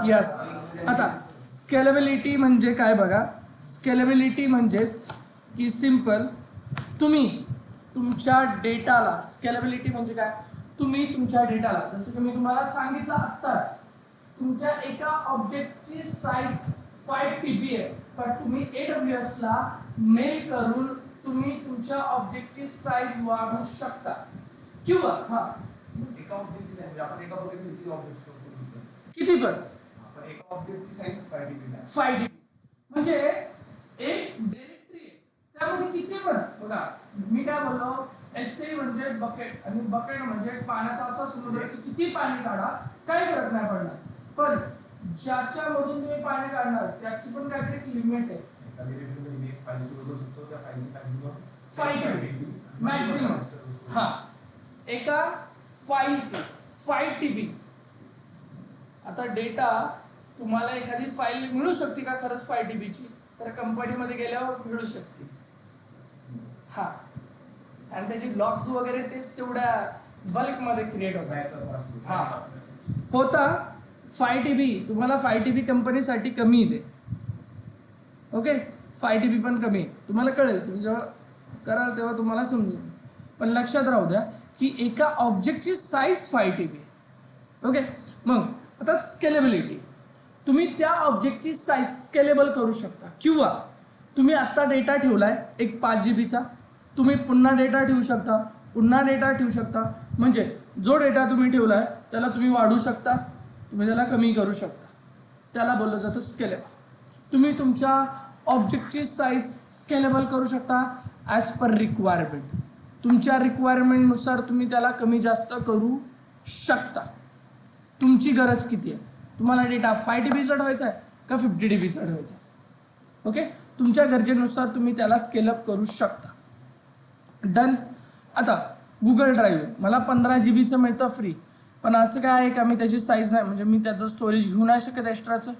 यस, आता स्केलेबिलिटी म्हणजे काय बघा. स्केलेबिलिटी म्हणजेच की सिंपल, तुम्ही तुमच्या डेटाला, स्केलेबिलिटी म्हणजे काय, तुम्ही तुमच्या डेटाला, जसं की मी तुम्हाला सांगितलं आत्ताच, तुमच्या एका ऑब्जेक्टची साईज 5 TB आहे, पण तुम्ही AWSला मेल करून तुम्ही तुमच्या ऑब्जेक्टची साईज वाढवू शकता. किंवा एका ऑब्जेक्टची साईज आपण एका प्रोग्राममध्ये किती ऑब्जेक्ट स्टोअर करू शकतो, किती पण, आपण एका ऑब्जेक्टची साईज 5 TB आहे. 5 TB म्हणजे एक डिरेक्टरी आहे, त्यामध्ये किती पण बघा. मी काय बोललो, S3 म्हणजे बकेट, आणि बकेट म्हणजे पाण्याचा असा समुद्र की किती पाणी काढा काही फरक नाही पडणार, पण ज्याच्यामधून तुम्ही पाणी काढणार त्याची पण काहीतरी एक लिमिट आहे. एका डिरेक्टरीमध्ये मी एक फाईल स्टोअर करू शकतो, त्या फाईलची मॅक्सिमम 5 TB मॅक्सिमम. हां, एका फाईलची 5 TB. आता डेटा तुम्हाला एखादी फाईल मिळू शकते का खरंच 5 TBची, तर कंपनीमध्ये गेल्यावर मिळू शकते. हां, आणि त्याची ब्लॉक्स वगैरे तेच तेवढ्या बल्कमध्ये क्रिएट होतात. हां, होता 5 TB, तुम्हाला 5 TB कंपनीसाठी कमी येते. ओके, 5 TB पण कमी आहे, तुम्हाला कळेल, तुम्ही जेव्हा कराल तेव्हा तुम्हाला समजेल. पण लक्षात राहू द्या की एका ऑब्जेक्टची साईज 5 TB आहे. ओके, मग आता स्केलेबिलिटी, तुम्ही त्या ऑब्जेक्टची साईज स्केलेबल करू शकता. किंवा तुम्ही आत्ता डेटा ठेवलाय एक 5 GBचा, तुम्ही पुन्हा डेटा ठेवू शकता, पुन्हा डेटा ठेवू शकता. म्हणजे जो डेटा तुम्ही ठेवलाय त्याला तुम्ही वाढवू शकता, तुम्ही त्याला कमी करू शकता. त्याला बोललं जातं स्केलेबल. तुम्ही तुमच्या ऑब्जेक्टची साईज स्केलेबल करू शकता ॲज पर रिक्वायरमेंट. तुमच्या रिक्वायरमेंटनुसार तुम्ही त्याला कमी जास्त करू शकता. तुमची गरज किती आहे, तुम्हाला डेटा 5 TBचा ठेवायचा आहे का 50 TBचा ठेवायचा आहे. ओके, तुमच्या गरजेनुसार तुम्ही त्याला स्केलअप करू शकता. डन. आता गुगल ड्राईव्ह मला 15 GBचं मिळतं फ्री, पण असं काय आहे का मी त्याची साईज नाही, म्हणजे मी त्याचं स्टोरेज घेऊ नाही शकत, एक्स्ट्राचं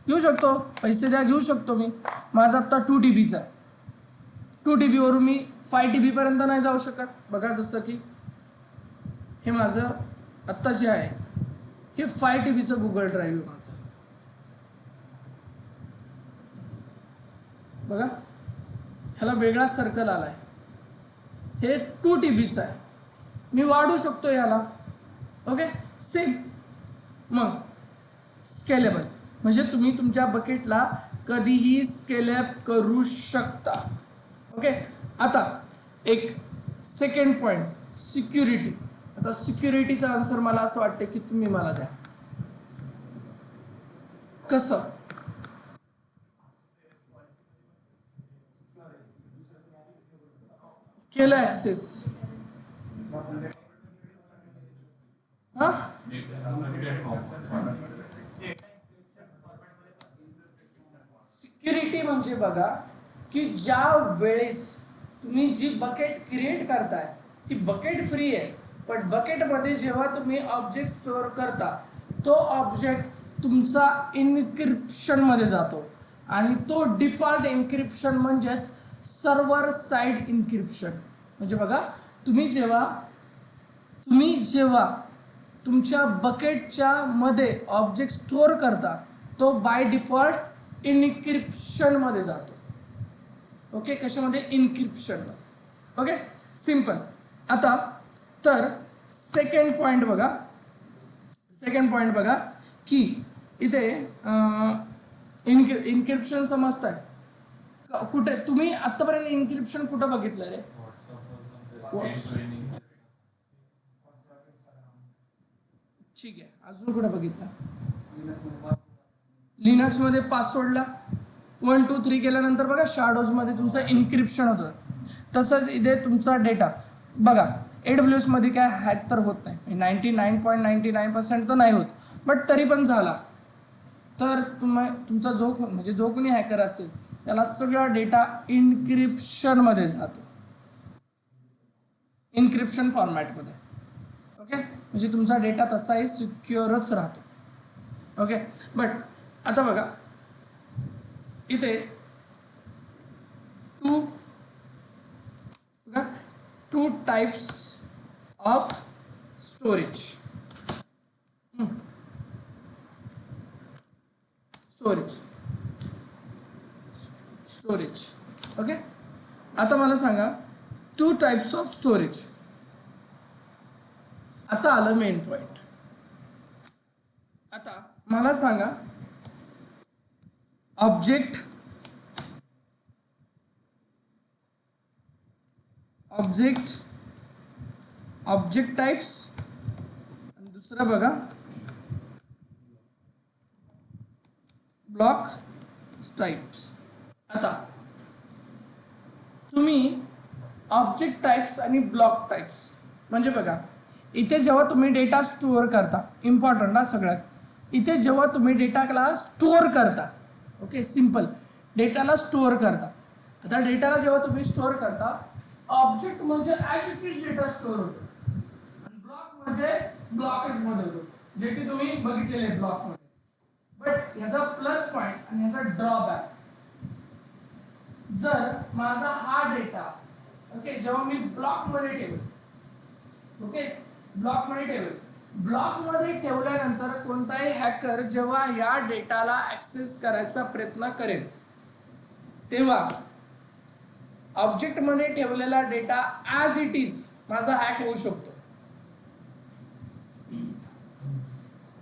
घेऊ शकतो, पैसे द्या घेऊ शकतो मी. माझा आत्ता 2 TBचा आहे, 2 TBवरून मी 5 TBपर्यंत नाही जाऊ शकत. बघा, जसं की हे माझं आत्ता जे आहे हे 5 TBचं गुगल ड्राईव्ह आहे माझं. बघा, ह्याला वेगळा सर्कल आला आहे, हे 2 TBचं आहे, मी वाढवू शकतो याला. Okay, same. मग स्केलेबल म्हणजे तुम्ही तुमच्या बकेटला कधीही स्केल अप करू शकता. ओके, आता एक सेकंड पॉईंट, सिक्युरिटी. आता सिक्युरिटीचा आन्सर मला असं वाटतं की तुम्ही मला द्या. कसं केलं ऍक्सेस? हा, सिक्युरिटी म्हणजे बघा की ज्या वेळेस तुम्ही जी बकेट क्रिएट करताय ती बकेट फ्री आहे, पण बकेटमध्ये जेव्हा तुम्ही ऑब्जेक्ट स्टोअर करता तो ऑब्जेक्ट तुमचा इन्क्रिप्शन मध्ये जातो आणि तो डिफॉल्ट इन्क्रिप्शन म्हणजेच सर्व्हर साइड इन्क्रिप्शन. म्हणजे बघा तुम्ही जेव्हा तुमच्या बकेटच्या मध्ये ऑब्जेक्ट स्टोअर करता तो बाय डिफॉल्ट इनक्रिप्शन मध्ये जातो. ओके, कशामध्ये? इनक्रिप्शन. Okay, simple. आता तर सेकंड पॉइंट बघा की इथे इनक्रिप्शन समजताय कुठे? तुम्ही आतापर्यंत इनक्रिप्शन कुठं बघितलं रे? ठीक आहे, अजून कुठं बघितलं? लिनक्स मध्ये पासवर्डला 1 2 3 केल्यानंतर बघा शॅडोज मध्ये तुमचं इन्क्रिप्शन होतं. तसंच इथे तुमचा डेटा बघा AWS मध्ये काय हॅक तर होत नाही, 99.99% तर नाही होत, बट तरी पण झाला तर तुमचा जो कोणी हॅकर असेल त्याला सगळा डेटा इन्क्रिप्शन मध्ये जातो, इन्क्रिप्शन फॉर्मॅटमध्ये. ओके, म्हणजे तुमचा डेटा तसाही सिक्युअरच राहतो. ओके, बट आता बघा इथे two types of storage. Okay, आता मला सांगा 2 टाइप्स ऑफ स्टोरेज. आता आलं मेन पॉइंट. आता मला सांगा ऑब्जेक्ट टाइप्स आणि दुसरं बघा ब्लॉक टाइप्स. आता तुम्ही ऑब्जेक्ट टाइप्स आणि ब्लॉक टाइप्स म्हणजे बघा इथे जेव्हा तुम्ही डेटा स्टोअर करता, इम्पॉर्टंट ना सगळ्यात, इथे जेव्हा तुम्ही डेटाला स्टोअर करता, ओके सिंपल, डेटाला स्टोअर करता. आता डेटाला जेव्हा तुम्ही स्टोअर करता ऑब्जेक्ट म्हणजे as it is data store होतो आणि ब्लॉक म्हणजे ब्लॉकेज मध्ये होतो, जे की तुम्ही बघितलेले ब्लॉक मध्ये. बट ह्याचा प्लस पॉइंट आणि ह्याचा ड्रॉबॅक, जर माझा हा डेटा ओके जेव्हा मी ब्लॉक मध्ये ठेवेल, ओके ब्लॉक मध्ये ठेवल्यानंतर कोणताही हॅकर जेव्हा या डेटाला ऍक्सेस करायचा प्रयत्न करेल तेव्हा ऑब्जेक्ट मध्ये ठेवलेला डेटा ॲज इट इज माझा हॅक होऊ शकतो.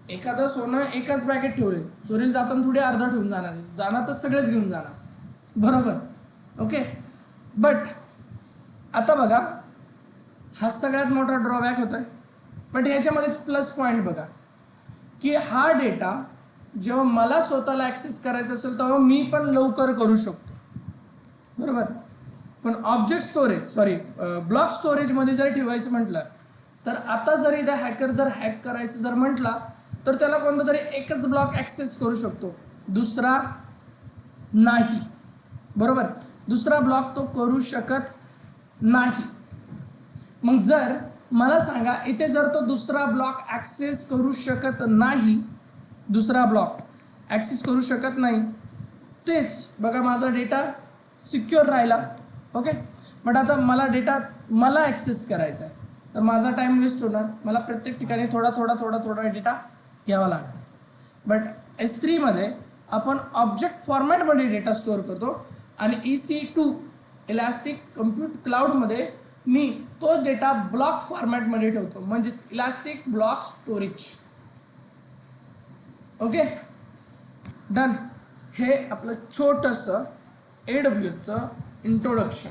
एखादं सोनं एकाच बॅगेत ठेवले, चोरीला जाताना थोडी अर्धा ठेवून जाणार तर सगळेच घेऊन जाणार, बरोबर. ओके, बट आता बघा हा सगळ्यात मोठा ड्रॉबॅक होतोय. बट ह्याच्यामध्येच प्लस पॉईंट बघा की हा डेटा जेव्हा मला स्वतःला ॲक्सेस करायचा असेल तेव्हा मी पण लवकर करू शकतो, बरोबर. पण ब्लॉक स्टोरेजमध्ये जर ठेवायचं म्हटलं तर आता जर इथे हॅकर जर हॅक करायचं जर म्हटला तर त्याला कोणता तरी एकच ब्लॉक ॲक्सेस करू शकतो, दुसरा नाही, बरोबर. दुसरा ब्लॉक तो करू शकत नाही. मग जर मला सांगा इथे जर तो दुसरा ब्लॉक ॲक्सेस करू शकत नाही, तेच बघा माझा डेटा सिक्युअर राहिला. ओके, बट आता मला ॲक्सेस करायचा आहे तर माझा टाइम वेस्ट होणार, मला प्रत्येक ठिकाणी थोडा डेटा घ्यावा लागणार. बट S3 मध्ये आपण ऑब्जेक्ट फॉर्मॅटमध्ये डेटा स्टोअर करतो आणि EC2 इलास्टिक कम्प्यूट क्लाउडमध्ये मी तोच डेटा ब्लॉक फॉर्मॅटमध्ये ठेवतो, म्हणजेच elastic block storage. Okay, done. हे आपलं छोटंसं AWSचं इंट्रोडक्शन.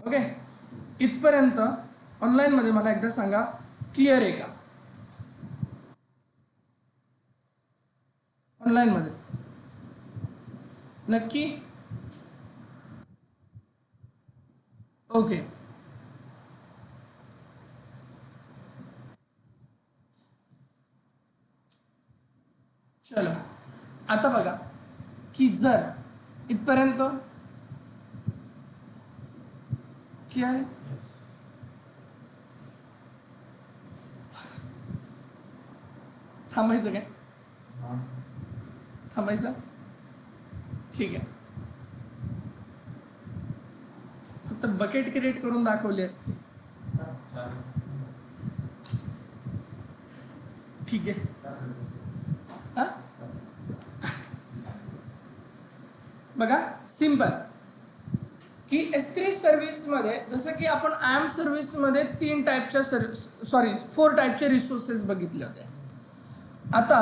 ओके, इथपर्यंत ऑनलाईनमध्ये मला एकदा सांगा क्लिअर आहे का? ऑनलाईनमध्ये नक्की? ओके, चलो आता बघा की जर इथपर्यंत क्लिअर आहे, थांबायचं काय? थांबायचं, ठीक आहे. फक्त बकेट क्रिएट करून दाखवली असते. ठीक आहे. हा बघा सिंपल की S3 सर्व्हिसमध्ये जसं की आपण AMP सर्व्हिसमध्ये 3 टाईपच्या 4 टाईपचे रिसोर्सेस बघितले होते. आता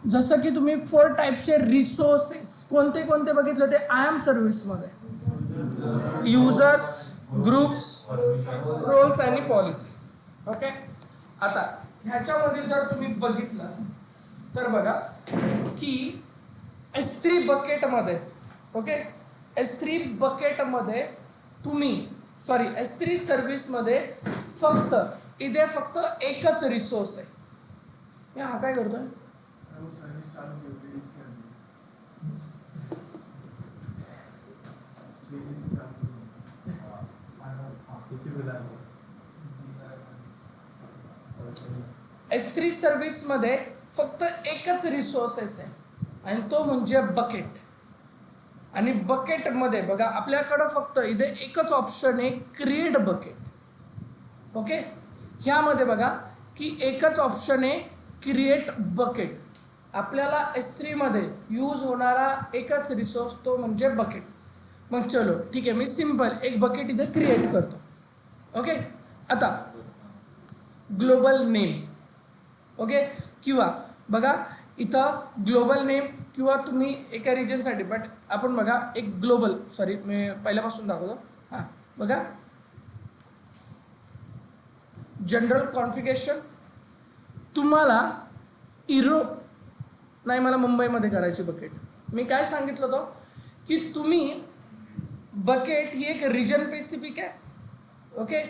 जसं की तुम्ही 4 टाईपचे रिसोर्सेस कोणते कोणते बघितले होते AMP सर्व्हिसमध्ये? युजर्स, ग्रुप्स, रोल्स आणि पॉलिसी. ओके, आता ह्याच्यामध्ये जर तुम्ही बघितलं तर बघा की S3 बकेटमध्ये, ओके, S3 बकेटमध्ये तुम्ही S3 सर्व्हिसमध्ये फक्त एकच रिसोर्स आहे. हा काय करतोय? S3 सर्व्हिसमध्ये फक्त एकच रिसोर्सेस आहे आणि तो म्हणजे बकेट. आणि बकेटमध्ये बघा आपल्याकडं फक्त इथे एकच ऑप्शन आहे, क्रिएट बकेट. ओके, ह्यामध्ये बघा की एकच ऑप्शन आहे, क्रिएट बकेट. आपल्याला S3 मध्ये यूज होणारा एकच रिसोर्स तो म्हणजे बकेट. मग चलो ठीक आहे, मी सिंपल एक बकेट इथे क्रिएट करतो. ओके, आता ग्लोबल नेम, ओके, किंवा बघा इथं ग्लोबल नेम किंवा तुम्ही एका रिजनसाठी, बट आपण बघा एक ग्लोबल, मी पहिल्यापासून दाखवतो. हां बघा, जनरल कॉन्फिगरेशन. तुम्हाला युरोप नाही, मला मुंबईमध्ये करायची बकेट. मी काय सांगितलं होतं की तुम्ही बकेट ही एक रिजन पेसिफिक आहे. ओके,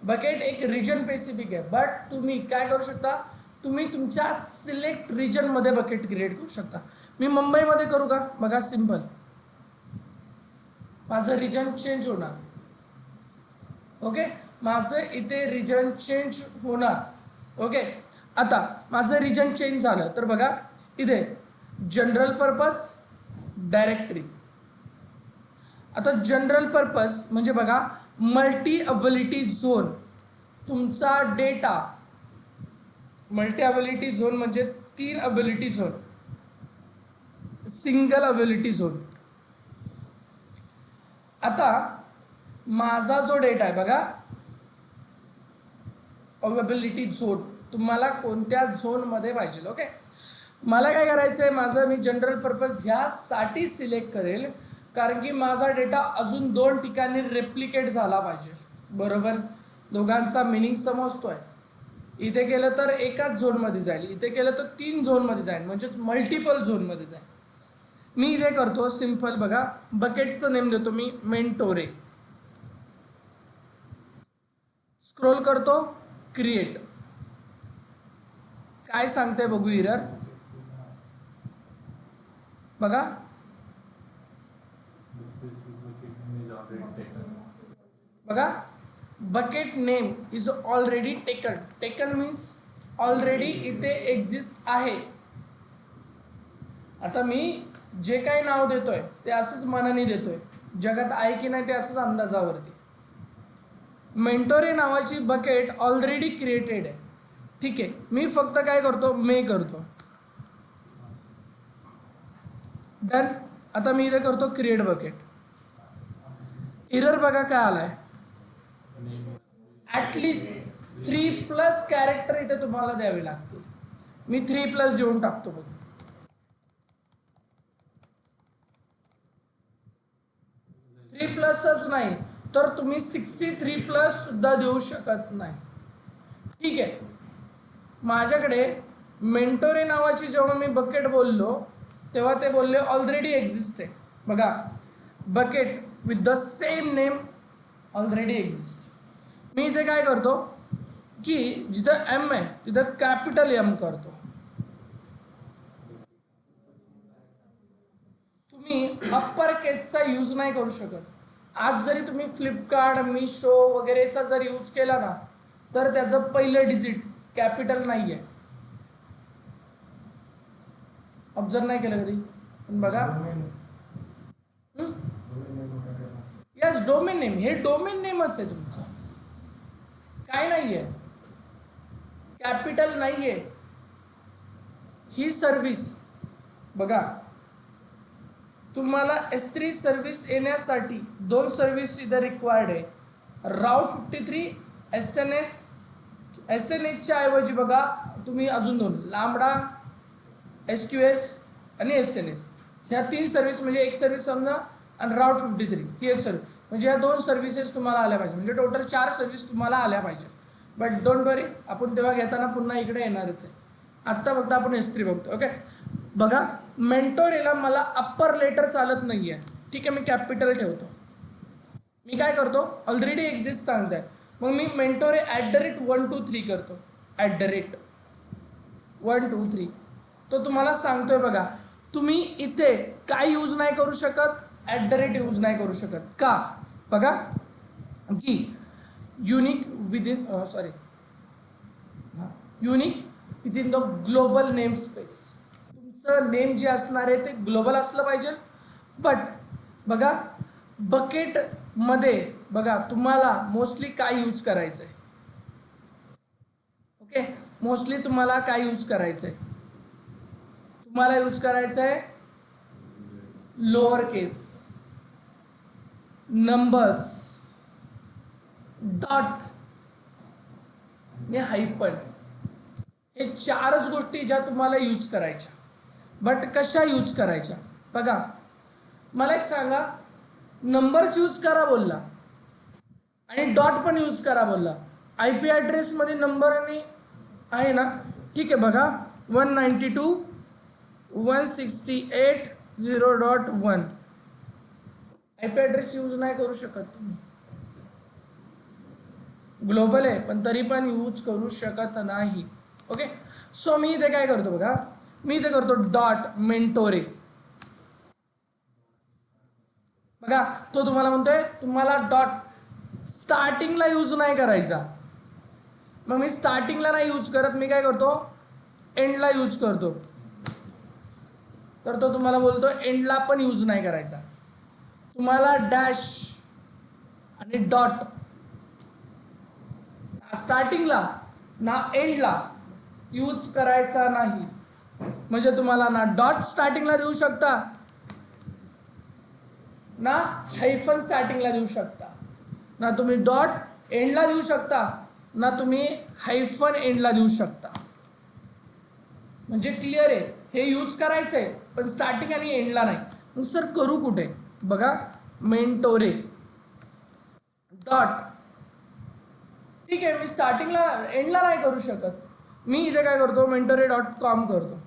बकेट एक रिजन पेसिफिक आहे, बट तुम्ही काय करू शकता, तुम्ही तुमच्या सिलेक्ट रिजनमध्ये बकेट क्रिएट करू शकता. मी मुंबईमध्ये करू का? बघा सिंपल, माझं रिजन चेंज होणार. ओके, माझं इथे रिजन चेंज होणार. ओके, आता माझं रिजन चेंज झालं तर बघा इथे जनरल पर्पज डायरेक्टरी. आता जनरल पर्पज म्हणजे बघा मल्टी अबिलिटी झोन. तुमचा डेटा मल्टी अबिलिटी झोन म्हणजे 3 ability zone, single ability zone. आता माझा जो डेटा आहे बघा अवेबिलिटी झोन, तुम्हाला कोणत्या झोनमध्ये पाहिजे. ओके, मला काय करायचं आहे, माझं मी जनरल पर्पज ह्यासाठी सिलेक्ट करेल कारण की माझा डेटा अजून 2 ठिकाणी रेप्लिकेट झाला पाहिजे. बरोबर, दोघांचा मिनिंग समजतोय. इथे केलं तर एकाच झोनमध्ये जाईल, इथे केलं तर 3 झोनमध्ये जाईल, म्हणजेच मल्टिपल झोनमध्ये जाईल. मी इथे करतो सिंपल, बघा बकेटचं नेम देतो मी मेंटोरे. स्क्रोल करतो, क्रिएट. काय सांगते बघू एरर. बघा बघा bucket name is already taken. Taken means already इथे एक्झिस्ट आहे. आता मी जे काही नाव देतोय ते असंच मनाने देतोय, जगात आहे की नाही ते असंच अंदाजावरती. मेंटोरे नावाची बकेट ऑलरेडी क्रिएटेड आहे. ठीक आहे, मी फक्त काय करतो, मे करतो, डन. आता मी इथे करतो क्रिएट बकेट. एरर बघा काय आलाय, ॲटलिस्ट 3+ कॅरेक्टर इथे तुम्हाला द्यावे लागतील. मी 3+ देऊन टाकतो बघ. प्लसच नाही तर तुम्ही 63 प्लस सुद्धा देऊ शकत नाही. ठीक आहे. माझ्याकडे मेंटोरे नावाची जेव्हा मी बकेट बोललो तेव्हा ते बोलले ऑलरेडी एक्झिस्ट आहे. बघा, bucket with the same name already exist. मी इथे काय करतो की जिथं एम आहे तिथं कॅपिटल एम करतो. तुम्ही अप्पर केसचा यूज नाही करू शकत. आज जरी तुम्ही फ्लिपकार्ट, मिशो वगैरेचा जर यूज केला ना तर त्याचं पहिलं डिजिट कॅपिटल नाही आहे. ऑब्झर्व नाही केलं कधी? पण बघा, यस, डोमेन नेम. हे डोमेन नेमच आहे तुमचं, काय नाहीये, कॅपिटल नाहीये. ही सर्व्हिस बघा, तुम्हाला S3 सर्व्हिस येण्यासाठी 2 सर्व्हिस इथं रिक्वायर्ड आहे. राऊट 53 SNHच्या ऐवजी बघा तुम्ही अजून 2 लांबडा SQS आणि SNS, ह्या 3 सर्व्हिस म्हणजे एक सर्व्हिस समजा, आणि राऊट 53 ही एक सर्व्हिस, म्हणजे ह्या 2 सर्व्हिसेस तुम्हाला आल्या पाहिजे. म्हणजे टोटल 4 सर्व्हिस तुम्हाला आल्या पाहिजे. बट डोंट वरी, आपण तेव्हा घेताना पुन्हा इकडे येणारच आहे. आत्ता फक्त आपण S3 बघतो. ओके, बघा, मेंटोरेला मला अप्पर लेटर चालत नाही आहे. ठीक आहे, मी कॅपिटल ठेवतो. मी काय करतो, ऑलरेडी एक्झिस्ट सांगताय, मग मी मेंटोरे @123 करतो. @123 तो तुम्हाला सांगतोय. बघा, तुम्ही इथे काय यूज नाही करू शकत, यूज नाही करू शकत. का? बघा की unique within unique within the global name space. तुमचं नेम जे असणार आहे ते ग्लोबल असलं पाहिजे. बट बघा, बकेटमध्ये बघा तुम्हाला मोस्टली काय यूज करायचं आहे. ओके, मोस्टली तुम्हाला काय यूज करायचं आहे, तुम्हाला यूज करायचं आहे लोअर केस, नंबर्स, डॉट आणि हायफन. हे 4च गोष्टी ज्या तुम्हाला यूज करायच्या. बट कशा यूज करायच्या? बघा, मला एक सांगा, नंबर्स यूज करा बोलला आणि डॉट पण यूज करा बोलला. IP ॲड्रेसमध्ये नंबर आणि आहे ना, ठीक आहे. बघा, 192.168.0.1 IP ॲड्रेस यूज नाही करू शकत तुम्ही. ग्लोबल आहे पण तरी पण यूज करू शकत नाही. ओके, सो मी इथे काय करतो बघा, मी इथे करतो डॉट मेंटोरे. बघा, तो तुम्हाला म्हणतोय तुम्हाला डॉट स्टार्टिंगला यूज नाही करायचा. मग मी स्टार्टिंगला नाही यूज करत, मी काय करतो एंडला यूज करतो. तर तो तुम्हाला बोलतो एंडला पण यूज नाही करायचा. तुम्हाला डॅश आणि डॉट स्टार्टिंगला ना एंडला यूज करायचा नाही. म्हणजे तुम्हाला ना डॉट स्टार्टिंगला देऊ शकता, ना हायफन स्टार्टिंगला देऊ शकता, ना तुम्ही डॉट एंडला देऊ शकता, ना तुम्ही हायफन एंडला देऊ शकता. म्हणजे क्लिअर आहे, हे यूज करायचं आहे पण स्टार्टिंग आणि एंडला नाही. मग सर करू कुठे? बघा, मेंटोरे डॉट. ठीक आहे, मी स्टार्टिंगला एंडला नाही करू शकत, मी इथे काय करतो मेंटोरे.com करतो.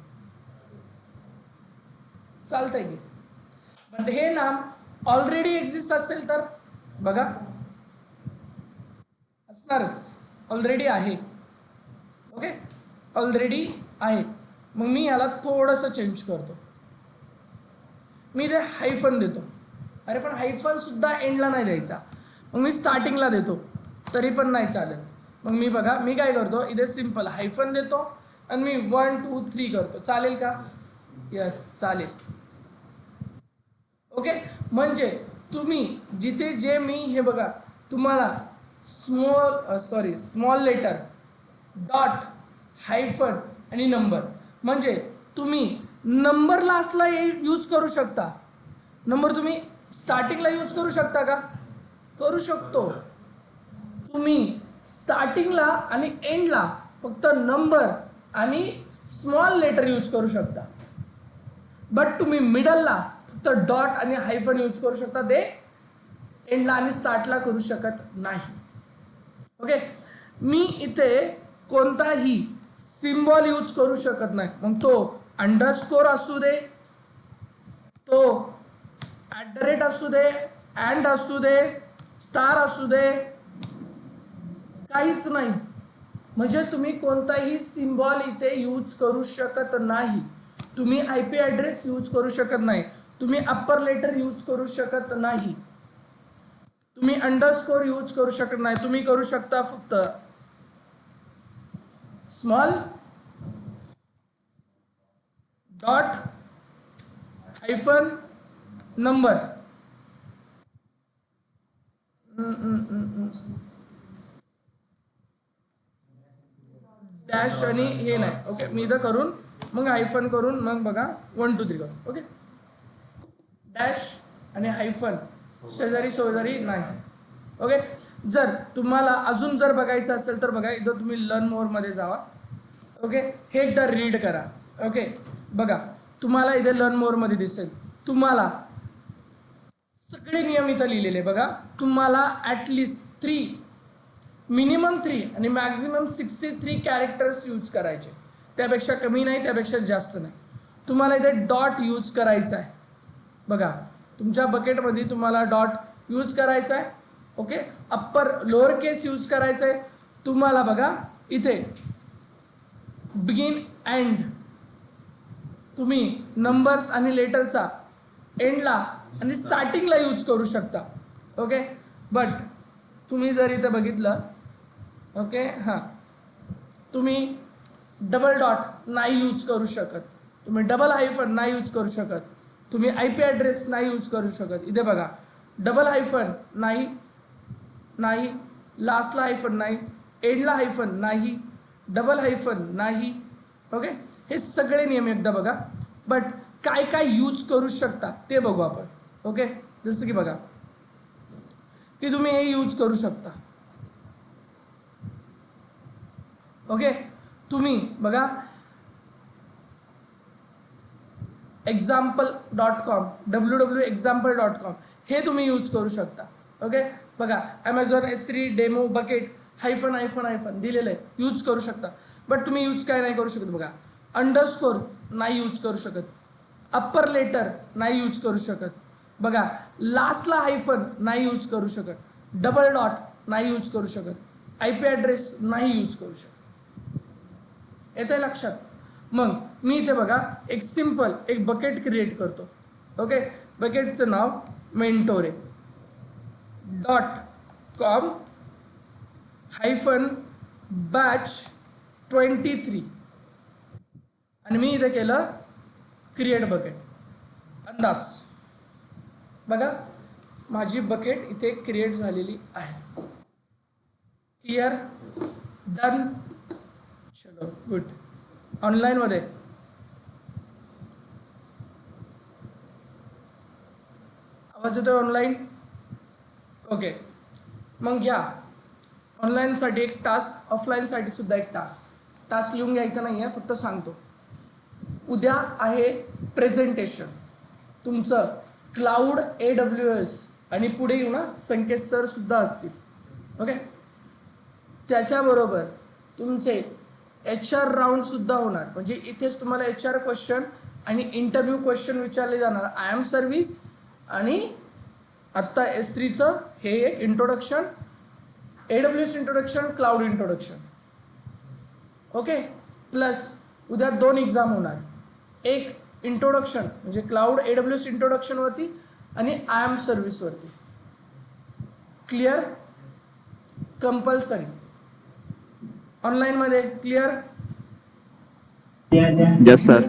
चालतंय की? पण हे नाम ऑलरेडी एक्झिस्ट असेल तर बघा असणारच, ऑलरेडी आहे. ओके, ऑलरेडी आहे. मग मी याला थोडंसं चेंज करतो, मी इथे हायफन देतो. अरे पण हायफन सुद्धा एंडला नाही द्यायचा, मग मी स्टार्टिंगला देतो तरी पण नाही चालेल. मग मी बघा, मी काय करतो इथे सिंपल हायफन देतो आणि मी 1 2 3 करतो. चालेल का? यस, चालेल. ओके, म्हणजे तुम्ही जिथे जे मी हे बघा तुम्हाला स्मॉल लेटर, डॉट, हायफन आणि नंबर, म्हणजे तुम्ही नंबर लास्टला यूज करू शकता. नंबर तुम्ही स्टार्टिंगला यूज करू शकता का? करू शकतो. तुम्ही स्टार्टिंगला आणि एंडला फक्त नंबर आणि स्मॉल लेटर यूज करू शकता. बट तुम्ही मिडलला फक्त डॉट आणि हायफन यूज करू शकता. ते एंडला आणि स्टार्टला करू शकत नाही. ओके, मी इथे कोणताही सिम्बॉल यूज करू शकत नाही. मग तो अंडरस्कोर असू दे, तो @ असू दे, अँड असू दे, स्टार असू दे, काहीच नाही. म्हणजे तुम्ही कोणताही सिम्बॉल इथे यूज करू शकत नाही. तुम्ही IP ॲड्रेस यूज करू शकत नाही, तुम्ही अप्पर लेटर यूज करू शकत नाही, तुम्ही अंडरस्कोर यूज करू शकत नाही. तुम्ही करू शकता फक्त small dot hyphen number, dash आणि हे नाही. ओके, मी इथं करून मग हायफन करून मग बघा 1 2 3 करू. ओके, डॅश आणि हायफन शेजारी शेजारी नाही. ओके, जर तुम्हाला अजून जर बघायचं असेल तर बघा, इथं तुम्ही लर्न मोर मध्ये जावा. ओके, हे एकदा रीड करा. ओके, बघा तुम्हाला इथे लर्न मोर मध्ये दिसेल तुम्हाला सगळे नियम इथं लिहिलेले. बघा, तुम्हाला ॲटलिस्ट 3 मिनिमम 3 आणि मॅक्झिमम 63 कॅरेक्टर्स यूज करायचे. त्यापेक्षा कमी नाही, त्यापेक्षा जास्त नाही. तुम्हाला इथे डॉट यूज करायचा आहे. बघा, तुमच्या बकेटमध्ये तुम्हाला डॉट यूज करायचा आहे. ओके, अप्पर लोअर केस यूज करायचं आहे तुम्हाला. बघा इथे बिगिन एंड तुम्ही नंबर्स आणि लेटरचा एंडला आणि स्टार्टिंगला यूज करू शकता. ओके, बट तुम्ही जर इथे बघितलं, ओके हां, तुम्ही डबल डॉट नाही यूज करू शकत, तुम्ही डबल हायफन नाही यूज करू शकत, तुम्ही IP ॲड्रेस नाही यूज करू शकत. इथे बघा, डबल हायफन नाही, नाही, लास्टला हायफन नाही, एंडला हायफन नाही, डबल हायफन नाही. ओके, हे सगळे नियम एकदा बघा. बट काय काय यूज करू शकता ते बघू आपण. ओके, जसं की बघा की तुम्ही हे यूज करू शकता. ओके, तुम्ही बघा example.com www.example.com हे तुम्ही यूज करू शकता. ओके, बघा Amazon S3 demo bucket hyphen hyphen hyphen दिलेलं आहे, यूज करू शकता. बट तुम्ही यूज काय नाही करू शकत. बघा, अंडरस्कोर नाही यूज करू शकत, अप्पर लेटर नाही यूज करू शकत. बघा, लास्टला हायफन नाही यूज करू शकत, डबल डॉट नाही यूज करू शकत, IP ॲड्रेस नाही यूज करू शकत. येतंय लक्षात? मग मी इथे बघा एक सिम्पल एक बकेट क्रिएट करतो. ओके, बकेटचं नाव मेंटोरे .com हायफन बॅच 23 आणि मी इथे केलं क्रिएट बकेट. अंदाज बघा, माझी बकेट इथे क्रिएट झालेली आहे. क्लिअर, डन, चलो गुड. ऑनलाईनमध्ये आवाज येतोय ऑनलाईन? ओके, मग घ्या ऑनलाईनसाठी एक टास्क, ऑफलाईनसाठी सुद्धा एक टास्क लिहून घ्यायचा नाही आहे, फक्त सांगतो. उद्या आहे प्रेझेंटेशन तुमचं क्लाउड AWS आणि पुढे येऊ ना संकेत सर सुद्धा असतील. ओके, त्याच्याबरोबर तुमचे HR राऊंड सुद्धा होणार. म्हणजे इथेच तुम्हाला HR क्वेश्चन आणि इंटरव्ह्यू क्वेश्चन विचारले जाणार. IAM सर्व्हिस आणि आत्ता S3चं हे एक introduction, AWS introduction, cloud introduction. Okay, plus उद्या 2 एक्झाम होणार. एक इंट्रोडक्शन म्हणजे क्लाउड AWS इंट्रोडक्शनवरती आणि IAM सर्व्हिसवरती. क्लिअर, कंपल्सरी ऑनलाईनमध्ये. क्लिअर? Yes, sir.